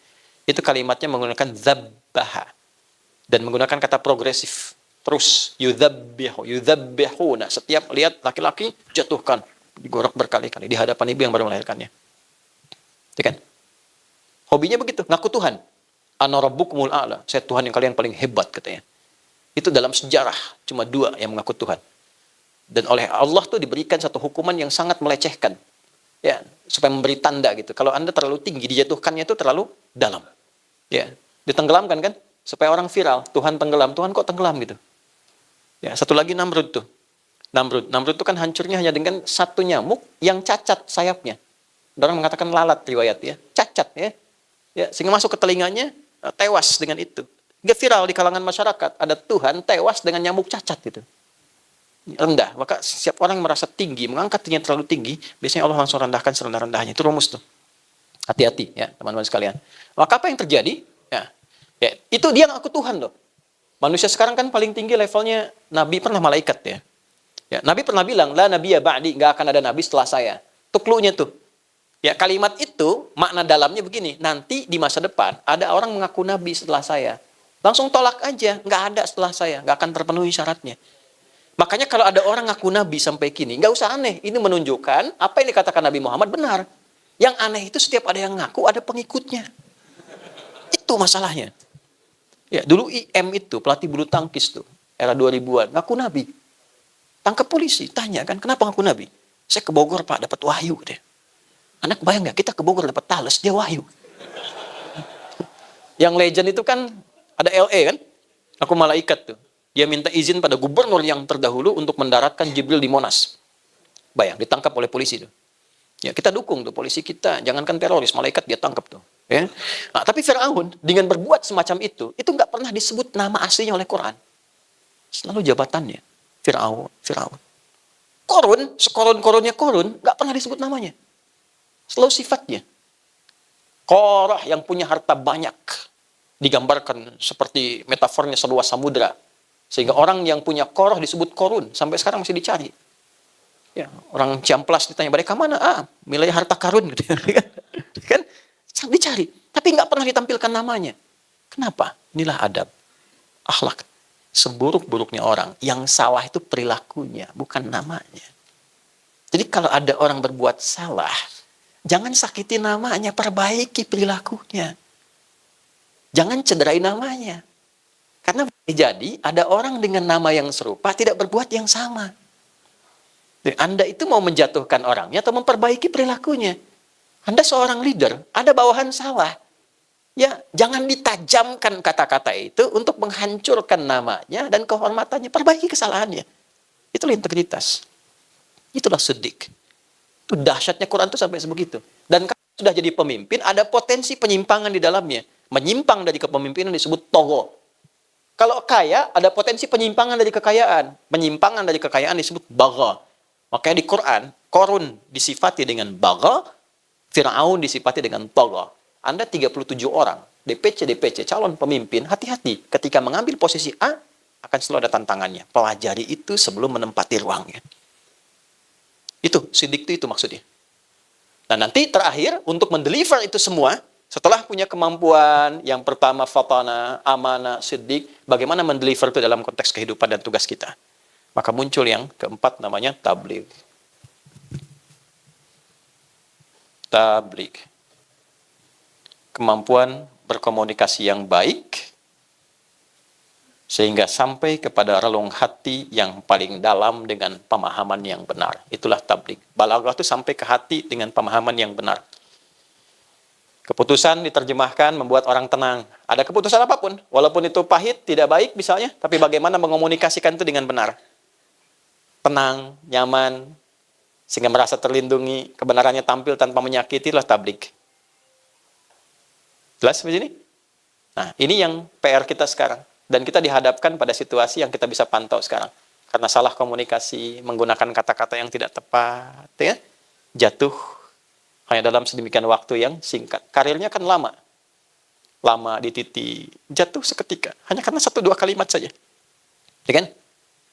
Speaker 1: Itu kalimatnya menggunakan zabaha dan menggunakan kata progresif. Terus yudzabbihu. Nah, setiap lihat laki-laki jatuhkan, digorok berkali-kali di hadapan ibu yang baru melahirkannya. Ya kan? Hobinya begitu, ngaku Tuhan. Ana rabbukumul a'la. Saya Tuhan yang kalian paling hebat katanya. Itu dalam sejarah cuma 2 yang mengaku Tuhan. Dan oleh Allah tuh diberikan satu hukuman yang sangat melecehkan. Ya, supaya memberi tanda gitu. Kalau Anda terlalu tinggi, dijatuhkannya itu terlalu dalam. Ya, ditenggelamkan kan? Supaya orang viral, Tuhan tenggelam. Tuhan kok tenggelam gitu? Ya, satu lagi Namrud tuh. Namrud itu kan hancurnya hanya dengan satu nyamuk yang cacat sayapnya. Orang mengatakan lalat riwayat ya. Cacat ya. Ya, sehingga masuk ke telinganya, tewas dengan itu. Gak viral di kalangan masyarakat. Ada Tuhan tewas dengan nyamuk cacat gitu. Rendah. Maka setiap orang merasa tinggi, mengangkat dirinya terlalu tinggi, biasanya Allah langsung rendahkan serendah-rendahnya. Itu rumus tuh. Hati-hati ya teman-teman sekalian. Maka apa yang terjadi? Ya, itu dia ngaku Tuhan loh. Manusia sekarang kan paling tinggi levelnya Nabi pernah malaikat ya. Ya, Nabi pernah bilang, la nabiyya ba'di, gak akan ada Nabi setelah saya. Itu clue-nya tuh. Ya, kalimat itu makna dalamnya begini, nanti di masa depan ada orang mengaku Nabi setelah saya. Langsung tolak aja, nggak ada setelah saya, nggak akan terpenuhi syaratnya. Makanya kalau ada orang ngaku Nabi sampai kini, nggak usah aneh. Ini menunjukkan apa yang dikatakan Nabi Muhammad benar. Yang aneh itu setiap ada yang ngaku, ada pengikutnya. Itu masalahnya. Ya, dulu IM itu, pelatih bulu tangkis tuh, era 2000-an, ngaku Nabi. Tangkap polisi, tanya kan, kenapa ngaku Nabi? Saya ke Bogor Pak, dapat wahyu deh. Anak bayang nggak, kita ke Bogor dapat tales, dia wahyu. Yang legend itu kan, ada LA kan, aku malaikat tuh. Dia minta izin pada gubernur yang terdahulu untuk mendaratkan Jibril di Monas. Bayang, ditangkap oleh polisi tuh. Ya, kita dukung tuh polisi kita, jangankan teroris, malaikat dia tangkap tuh. Ya. Nah, tapi Firaun dengan berbuat semacam itu nggak pernah disebut nama aslinya oleh Quran. Selalu jabatannya Firaun, Firaun. Korun, sekorun-korunnya korun, nggak pernah disebut namanya. Selalu sifatnya. Korah yang punya harta banyak digambarkan seperti metafornya seluas samudra. Sehingga orang yang punya Korah disebut korun. Sampai sekarang masih dicari. Ya, orang Ciamplas ditanya, balik ke mana? Wilayah harta karun. Gitu. Kan? Dicari. Tapi nggak pernah ditampilkan namanya. Kenapa? Inilah adab. Akhlak. Seburuk-buruknya orang. Yang salah itu perilakunya, bukan namanya. Jadi kalau ada orang berbuat salah, jangan sakiti namanya, perbaiki perilakunya. Jangan cederai namanya. Karena boleh jadi ada orang dengan nama yang serupa tidak berbuat yang sama. Jadi Anda itu mau menjatuhkan orangnya atau memperbaiki perilakunya. Anda seorang leader, ada bawahan salah. Ya, jangan ditajamkan kata-kata itu untuk menghancurkan namanya dan kehormatannya. Perbaiki kesalahannya. Itulah integritas. Itulah sedik. Itu dahsyatnya Quran itu sampai sebegitu. Dan kalau sudah jadi pemimpin, ada potensi penyimpangan di dalamnya. Menyimpang dari kepemimpinan disebut togo. Kalau kaya, ada potensi penyimpangan dari kekayaan. Penyimpangan dari kekayaan disebut bagha. Makanya di Quran, Korun disifati dengan bagha, Fir'aun disifati dengan togo. Anda 37 orang, DPC, calon pemimpin, hati-hati. Ketika mengambil posisi A, akan selalu ada tantangannya. Pelajari itu sebelum menempati ruangnya. Itu, sidik itu maksudnya. Nah nanti terakhir, untuk mendeliver itu semua, setelah punya kemampuan, yang pertama fatana, amanah, sidik, bagaimana mendeliver itu dalam konteks kehidupan dan tugas kita. Maka muncul yang keempat namanya tabligh. Tabligh. Kemampuan berkomunikasi yang baik, sehingga sampai kepada relung hati yang paling dalam dengan pemahaman yang benar. Itulah tabligh. Balaghah itu sampai ke hati dengan pemahaman yang benar. Keputusan diterjemahkan membuat orang tenang. Ada keputusan apapun, walaupun itu pahit, tidak baik misalnya, tapi bagaimana mengomunikasikan itu dengan benar. Tenang, nyaman, sehingga merasa terlindungi, kebenarannya tampil tanpa menyakiti, itulah tabligh. Jelas begini? Nah, ini yang PR kita sekarang. Dan kita dihadapkan pada situasi yang kita bisa pantau sekarang. Karena salah komunikasi, menggunakan kata-kata yang tidak tepat, ya? Jatuh hanya dalam sedemikian waktu yang singkat. Karirnya kan lama. Lama di titik, jatuh seketika. Hanya karena 1-2 kalimat saja. Ya kan?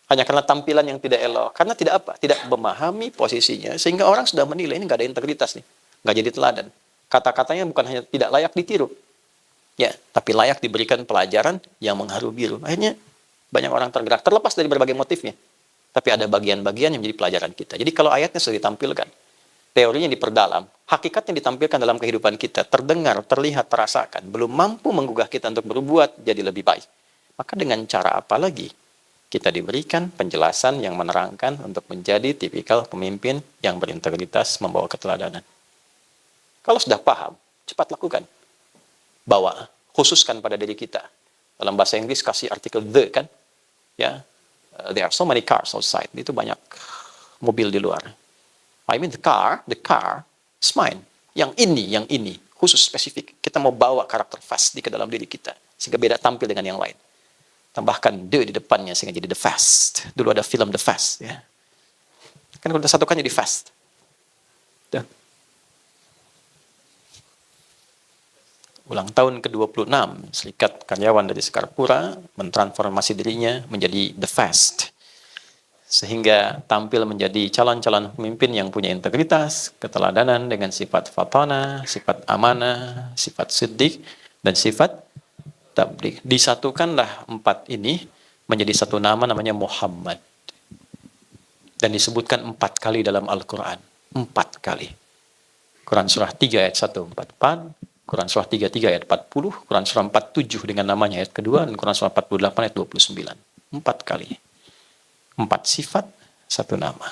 Speaker 1: Hanya karena tampilan yang tidak elok. Karena tidak apa? Tidak memahami posisinya. Sehingga orang sudah menilai, ini nggak ada integritas nih. Nggak jadi teladan. Kata-katanya bukan hanya tidak layak ditiru. Ya, tapi layak diberikan pelajaran yang mengharu biru. Akhirnya banyak orang tergerak. Terlepas dari berbagai motifnya. Tapi ada bagian-bagian yang menjadi pelajaran kita. Jadi kalau ayatnya sudah ditampilkan, teorinya diperdalam, hakikatnya ditampilkan dalam kehidupan kita, terdengar, terlihat, terasakan, belum mampu menggugah kita untuk berbuat jadi lebih baik. Maka dengan cara apa lagi? Kita diberikan penjelasan yang menerangkan untuk menjadi tipikal pemimpin yang berintegritas, membawa keteladanan. Kalau sudah paham, cepat lakukan. Bawa, khususkan pada diri kita. Dalam bahasa Inggris kasih artikel the kan? Ya, there are so many cars outside. Itu banyak mobil di luar. I mean the car is mine. Yang ini, khusus spesifik. Kita mau bawa karakter fast di ke dalam diri kita. Sehingga beda tampil dengan yang lain. Tambahkan the di depannya sehingga jadi the fast. Dulu ada film The Fast. Ya. Kan kalau disatukan jadi fast. Tuh. Ulang tahun ke-26, Serikat Karyawan dari Sekarpura mentransformasi dirinya menjadi The Fast. Sehingga tampil menjadi calon-calon pemimpin yang punya integritas, keteladanan dengan sifat fatana, sifat amanah, sifat siddiq, dan sifat tabligh. Disatukanlah 4 ini menjadi satu nama namanya Muhammad. Dan disebutkan 4 kali dalam Al-Quran. 4 kali. Quran surah 3 ayat 144, Quran surah 33 ayat 40, Quran surah 47 dengan namanya ayat kedua, dan Quran surah 48 ayat 29. 4 kali. 4 sifat, 1 nama.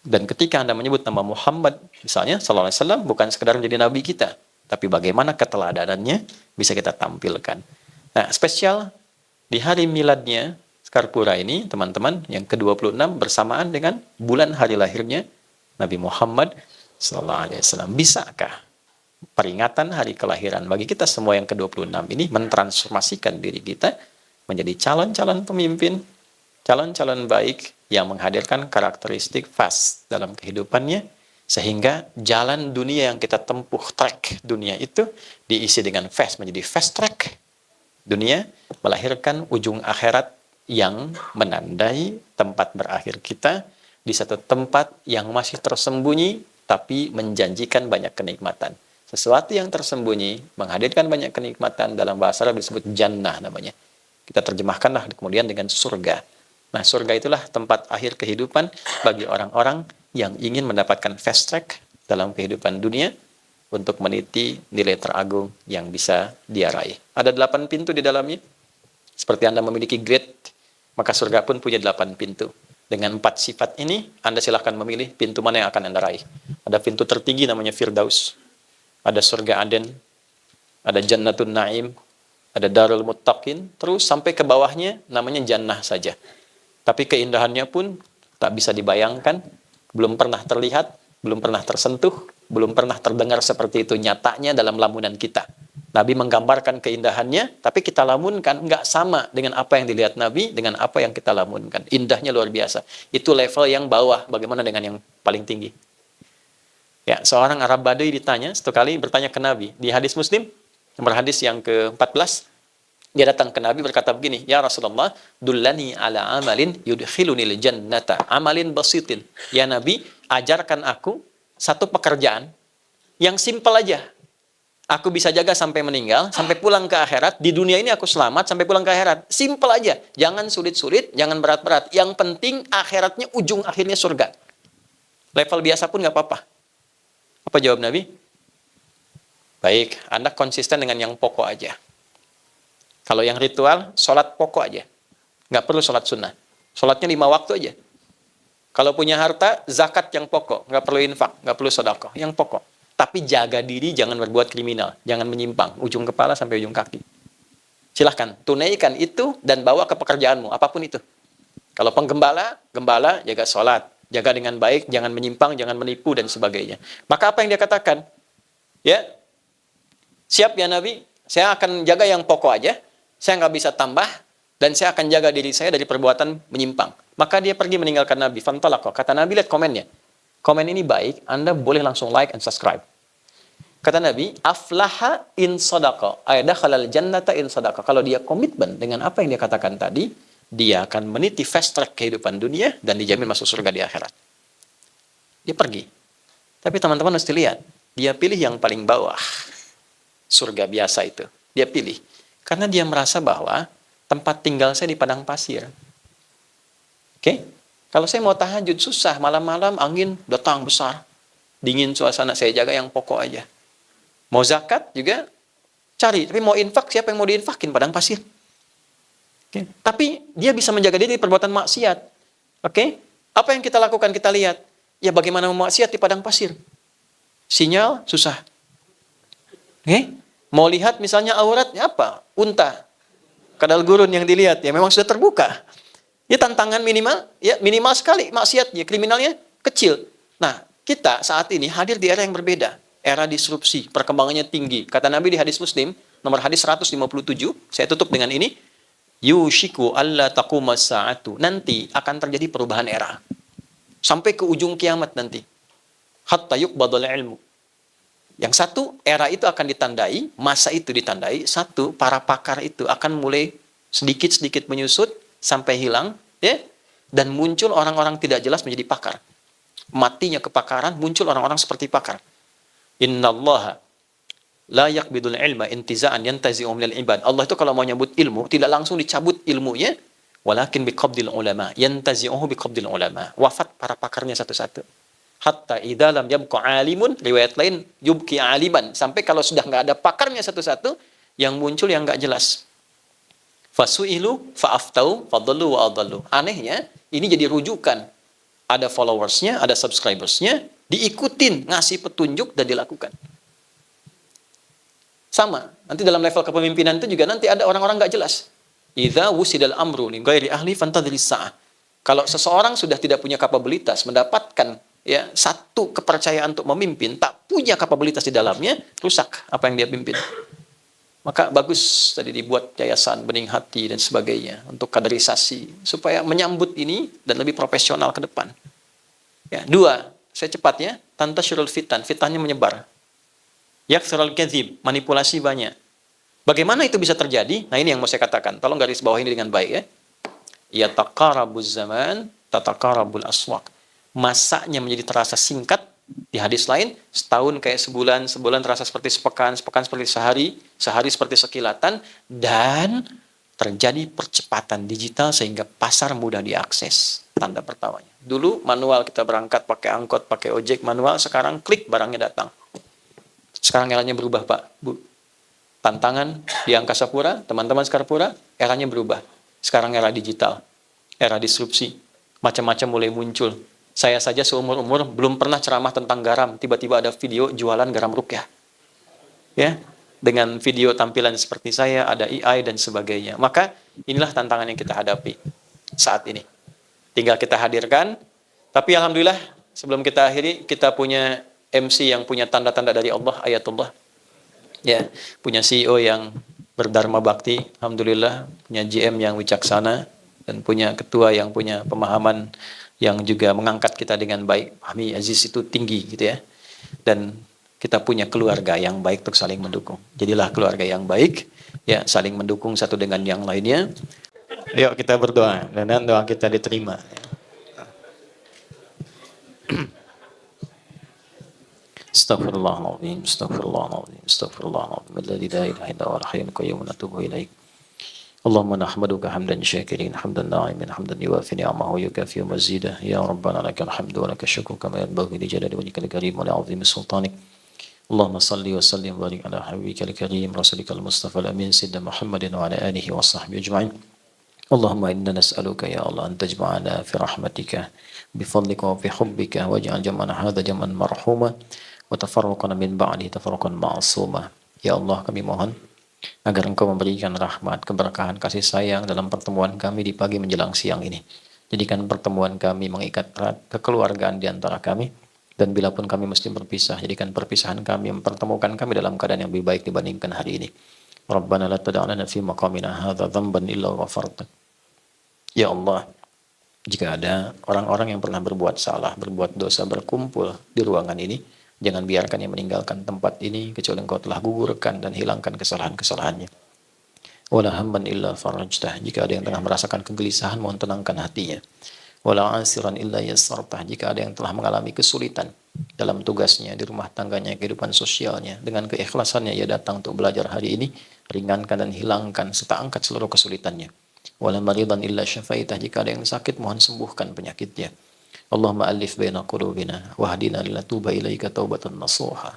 Speaker 1: Dan ketika Anda menyebut nama Muhammad, misalnya, sallallahu alaihi wasallam, bukan sekedar menjadi nabi kita, tapi bagaimana keteladanannya bisa kita tampilkan. Nah, spesial di hari miladnya Sekarpura ini, teman-teman, yang ke-26 bersamaan dengan bulan hari lahirnya Nabi Muhammad sallallahu alaihi wasallam. Bisakah peringatan hari kelahiran bagi kita semua yang ke-26 ini mentransformasikan diri kita menjadi calon-calon pemimpin, calon-calon baik yang menghadirkan karakteristik fast dalam kehidupannya, sehingga jalan dunia yang kita tempuh, track dunia itu diisi dengan fast, menjadi fast track dunia, melahirkan ujung akhirat yang menandai tempat berakhir kita di satu tempat yang masih tersembunyi tapi menjanjikan banyak kenikmatan. Sesuatu yang tersembunyi menghadirkan banyak kenikmatan, dalam bahasa Arab disebut jannah namanya. Kita terjemahkanlah kemudian dengan surga. Nah, surga itulah tempat akhir kehidupan bagi orang-orang yang ingin mendapatkan fast track dalam kehidupan dunia untuk meniti nilai teragung yang bisa dia raih. Ada 8 pintu di dalamnya. Seperti Anda memiliki grade, maka surga pun punya 8 pintu. Dengan 4 sifat ini, Anda silahkan memilih pintu mana yang akan Anda raih. Ada pintu tertinggi namanya Firdaus. Ada surga Aden. Ada Jannatun Naim. Ada Darul Muttaqin. Terus sampai ke bawahnya namanya Jannah saja. Tapi keindahannya pun tak bisa dibayangkan, belum pernah terlihat, belum pernah tersentuh, belum pernah terdengar seperti itu nyatanya dalam lamunan kita. Nabi menggambarkan keindahannya, tapi kita lamunkan nggak sama dengan apa yang dilihat Nabi, dengan apa yang kita lamunkan. Indahnya luar biasa. Itu level yang bawah, bagaimana dengan yang paling tinggi? Ya, seorang Arab Badui ditanya, satu kali bertanya ke Nabi, di hadis Muslim, nomor hadis yang ke-14, dia datang ke Nabi berkata begini, "Ya Rasulullah, dullani ala amalin yudkhilunil jannata, amalin basitin." Ya Nabi, ajarkan aku satu pekerjaan yang simpel aja. Aku bisa jaga sampai meninggal, sampai pulang ke akhirat. Di dunia ini aku selamat sampai pulang ke akhirat. Simpel aja. Jangan sulit-sulit, jangan berat-berat. Yang penting akhiratnya ujung akhirnya surga. Level biasa pun nggak apa-apa. Apa jawab Nabi? Baik, Anda konsisten dengan yang pokok aja. Kalau yang ritual, sholat pokok aja. Nggak perlu sholat sunnah. Sholatnya 5 waktu aja. Kalau punya harta, zakat yang pokok. Nggak perlu infak, nggak perlu sedekah. Yang pokok. Tapi jaga diri, jangan berbuat kriminal. Jangan menyimpang. Ujung kepala sampai ujung kaki. Silahkan, tunaikan itu dan bawa ke pekerjaanmu. Apapun itu. Kalau penggembala, gembala, jaga sholat. Jaga dengan baik, jangan menyimpang, jangan menipu, dan sebagainya. Maka apa yang dia katakan? Ya, siap ya Nabi, saya akan jaga yang pokok aja. Saya nggak bisa tambah, dan saya akan jaga diri saya dari perbuatan menyimpang. Maka dia pergi meninggalkan Nabi. Fantalaqo. Kata Nabi, lihat komennya. Komen ini baik, Anda boleh langsung like and subscribe. Kata Nabi, aflaha in sadaqa, ay dakhalal jannata in sadaqa. Kalau dia komitmen dengan apa yang dia katakan tadi, dia akan meniti fast track kehidupan dunia dan dijamin masuk surga di akhirat. Dia pergi. Tapi teman-teman mesti lihat, dia pilih yang paling bawah. Surga biasa itu. Dia pilih. Karena dia merasa bahwa tempat tinggal saya di padang pasir. Oke? Kalau saya mau tahajud susah, malam-malam angin datang besar. Dingin suasana, saya jaga yang pokok aja. Mau zakat juga cari, tapi mau infak, siapa yang mau diinfakin? Padang pasir. Oke? Tapi dia bisa menjaga diri dari perbuatan maksiat. Oke? Apa yang kita lakukan? Kita lihat. Ya bagaimana maksiat di padang pasir? Sinyal susah. Oke? Mau lihat misalnya auratnya apa? Unta. Kadal gurun yang dilihat ya memang sudah terbuka. Ya tantangan minimal, ya minimal sekali maksiatnya, kriminalnya kecil. Nah, kita saat ini hadir di era yang berbeda. Era disrupsi, perkembangannya tinggi. Kata Nabi di hadis Muslim, nomor hadis 157, saya tutup dengan ini. Yushiku alla taqumas sa'atu. Nanti akan terjadi perubahan era. Sampai ke ujung kiamat nanti. Hatta yuqbadul ilmu. Yang satu, era itu akan ditandai, masa itu ditandai. Satu, para pakar itu akan mulai sedikit-sedikit menyusut sampai hilang, ya. Dan muncul orang-orang tidak jelas menjadi pakar. Matinya kepakaran, muncul orang-orang seperti pakar. Innallaha la yaqbidul ilma intiza'an yantazi'u minal ibad. Allah itu kalau mau nyabut ilmu, tidak langsung dicabut ilmunya, walakin biqabdil ulama, yantazi'uhu biqabdil ulama. Wafat para pakarnya satu-satu. Hatta idza lam yabqa alimun, riwayat lain yubki aliman, sampai kalau sudah nggak ada pakarnya satu-satu, yang muncul yang nggak jelas. Fasu'ilu fa'aftau fadallu wa adallu. Anehnya, ini jadi rujukan. Ada followersnya, ada subscribersnya, diikutin, ngasih petunjuk dan dilakukan. Sama, nanti dalam level kepemimpinan itu juga nanti ada orang-orang nggak jelas. Idza wusidal amru li ghairi ahli fantadhiris sa'ah. Kalau seseorang sudah tidak punya kapabilitas mendapatkan ya satu kepercayaan untuk memimpin, tak punya kapabilitas di dalamnya, rusak apa yang dia pimpin. Maka bagus tadi dibuat yayasan Bening Hati dan sebagainya untuk kaderisasi supaya menyambut ini dan lebih profesional ke depan. Ya, dua, saya cepatnya, tantashirul fitan, fitnahnya menyebar. Yakthurul kadzib, manipulasi banyak. Bagaimana itu bisa terjadi? Nah, ini yang mau saya katakan. Tolong garis bawah ini dengan baik ya. Ya taqarabuz zaman, tataqarabul aswaq. Masanya menjadi terasa singkat. Di hadis lain, setahun kayak sebulan, sebulan terasa seperti sepekan, sepekan seperti sehari, sehari seperti sekilatan, dan terjadi percepatan digital sehingga pasar mudah diakses. Tanda pertamanya. Dulu manual kita berangkat pakai angkot, pakai ojek manual, sekarang klik barangnya datang. Sekarang eranya berubah Pak, Bu. Tantangan di Angkasa Pura, teman-teman Sekarpura, eranya berubah. Sekarang era digital, era disrupsi, macam-macam mulai muncul. Saya saja seumur-umur belum pernah ceramah tentang garam, tiba-tiba ada video jualan garam rukyah. Ya, dengan video tampilan seperti saya, ada AI dan sebagainya. Maka inilah tantangan yang kita hadapi saat ini. Tinggal kita hadirkan, tapi alhamdulillah sebelum kita akhiri, kita punya MC yang punya tanda-tanda dari Allah, ayatullah. Ya, punya CEO yang berdharma bakti, alhamdulillah, punya GM yang wicaksana, dan punya ketua yang punya pemahaman yang juga mengangkat kita dengan baik. Fahmi Aziz itu tinggi gitu ya. Dan kita punya keluarga yang baik untuk saling mendukung. Jadilah keluarga yang baik, ya saling mendukung satu dengan yang lainnya. Yuk kita berdoa, dan doa kita diterima. Astaghfirullahaladzim, astaghfirullahaladzim, astaghfirullahaladzim. Alladzi la ilaha illa huwal hayyul qayyum, natubu ilaik. Allahumma nahmaduka hamdan syakirin, hamdan na'imin, hamdan yuwafi ni'amahu yukafi mazidah. Ya Rabbana lakal hamdu wa lakal syukru kama yanbaghi li jalali wajhikal karim wa li 'azimi sultanik. Allahumma salli wa sallim wa barik ala habibikal karim rasulikal mustafa al-amin sayyidina Muhammadin wa ala alihi wa sahbihi ajma'in. Allahumma inna nas'aluka ya Allah an tajma'ana fi rahmatika bi fadlika wa fi hubbika waj'al jam'ana hadha jam'an marhuma wa tafarruqana min ba'di tafarruqan ma'suma. Ya Allah, kami mohon agar Engkau memberikan rahmat, keberkahan, kasih sayang dalam pertemuan kami di pagi menjelang siang ini. Jadikan pertemuan kami mengikat erat kekeluargaan di antara kami, dan bila pun kami mesti berpisah, jadikan perpisahan kami mempertemukan kami dalam keadaan yang lebih baik dibandingkan hari ini. Rabbana la tada'lana fi maqamina hadha dhanban illa ghafarta. Ya Allah, jika ada orang-orang yang pernah berbuat salah, berbuat dosa, berkumpul di ruangan ini, jangan biarkan yang meninggalkan tempat ini kecuali Engkau telah gugurkan dan hilangkan kesalahan-kesalahannya. Wala hamman illa farajtah. Jika ada yang tengah merasakan kegelisahan, mohon tenangkan hatinya. Wala asiran illa yassartah. Jika ada yang telah mengalami kesulitan dalam tugasnya, di rumah tangganya, kehidupan sosialnya, dengan keikhlasannya ia datang untuk belajar hari ini, ringankan dan hilangkan serta angkat seluruh kesulitannya. Wala maridan illa syafaitah. Jika ada yang sakit, mohon sembuhkan penyakitnya. Allahumma alif baina qulubina wahdina lila tuba ilaika taubatan nasuha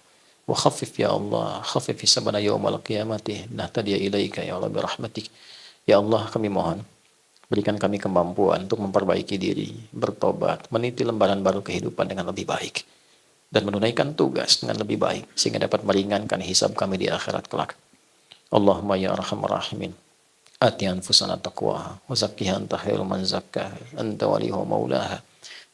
Speaker 1: wa khaffif ya Allah, khaffif hisabana yaumal qiyamati nahtadiya ilaika ya Allah birahmatik. Ya Allah, kami mohon berikan kami kemampuan untuk memperbaiki diri, bertobat, meniti lembaran baru kehidupan dengan lebih baik, dan menunaikan tugas dengan lebih baik sehingga dapat meringankan hisab kami di akhirat kelak. Allahumma ya arhamar rahimin, ati anfusana taqwaha wa zakkiha anta khairu man zakkaha anta waliyuha maulaha.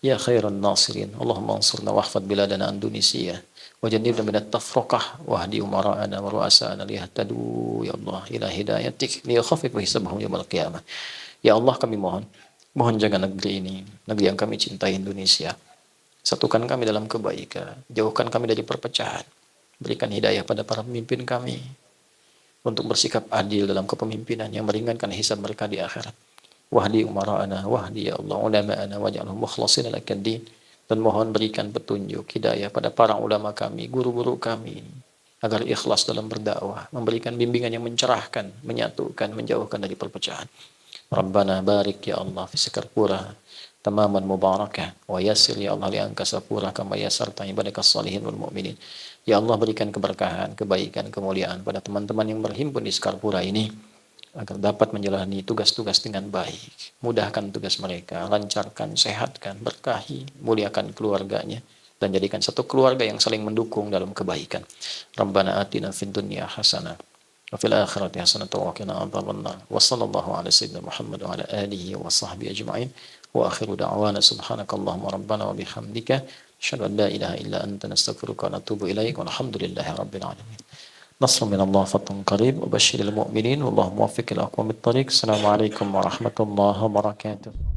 Speaker 1: Ya khairan nasirin, Allahumma ansurna wahfad biladana Indonesia wa jannibna minat tafraqah wahdi umara'ana wa ru'asana liyahtadu ya Allah ila hidayatik liyakhafif hisabahum yaumil qiyamah. Ya Allah, kami mohon jaga negeri ini, negeri yang kami cintai, Indonesia. Satukan kami dalam kebaikan, jauhkan kami dari perpecahan. Berikan hidayah pada para pemimpin kami untuk bersikap adil dalam kepemimpinan yang meringankan hisab mereka di akhirat. Wahdi umara'ana, wahdi ya Allah, ulama'ana, waj'alhum mukhlasin lakaddin. Dan mohon berikan petunjuk, hidayah pada para ulama kami, guru-guru kami, agar ikhlas dalam berdakwah, memberikan bimbingan yang mencerahkan, menyatukan, menjauhkan dari perpecahan. Rabbana barik ya Allah fi Sekarpura tamaman mubarakah wa yassir ya Allah li Angkasa Pura kama yassarta ibadakas salihin wal mu'minin. Ya Allah, berikan keberkahan, kebaikan, kemuliaan pada teman-teman yang berhimpun di Sekarpura ini, agar dapat menjalani tugas-tugas dengan baik. Mudahkan tugas mereka, lancarkan, sehatkan, berkahi, muliakan keluarganya, dan jadikan satu keluarga yang saling mendukung dalam kebaikan. Rabbana atina fid dunya hasanah wa fil akhirati hasanah wa qina adzabannar. Wa sallallahu ala sayyidina Muhammad wa ala alihi wa sahbihi ajma'in. Wa akhiru da'wana subhanakallahumma rabbana wa bihamdika Asyhadu an la ilaha illa anta nastaghfiruka wa natubu ilaik. Walhamdulillahi rabbil alamin. Nasrun minallah fathun qarib wa basyiril mu'minin wallahu muwaffiq ila aqwamit thariq. Assalamualaikum warahmatullahi wabarakatuh.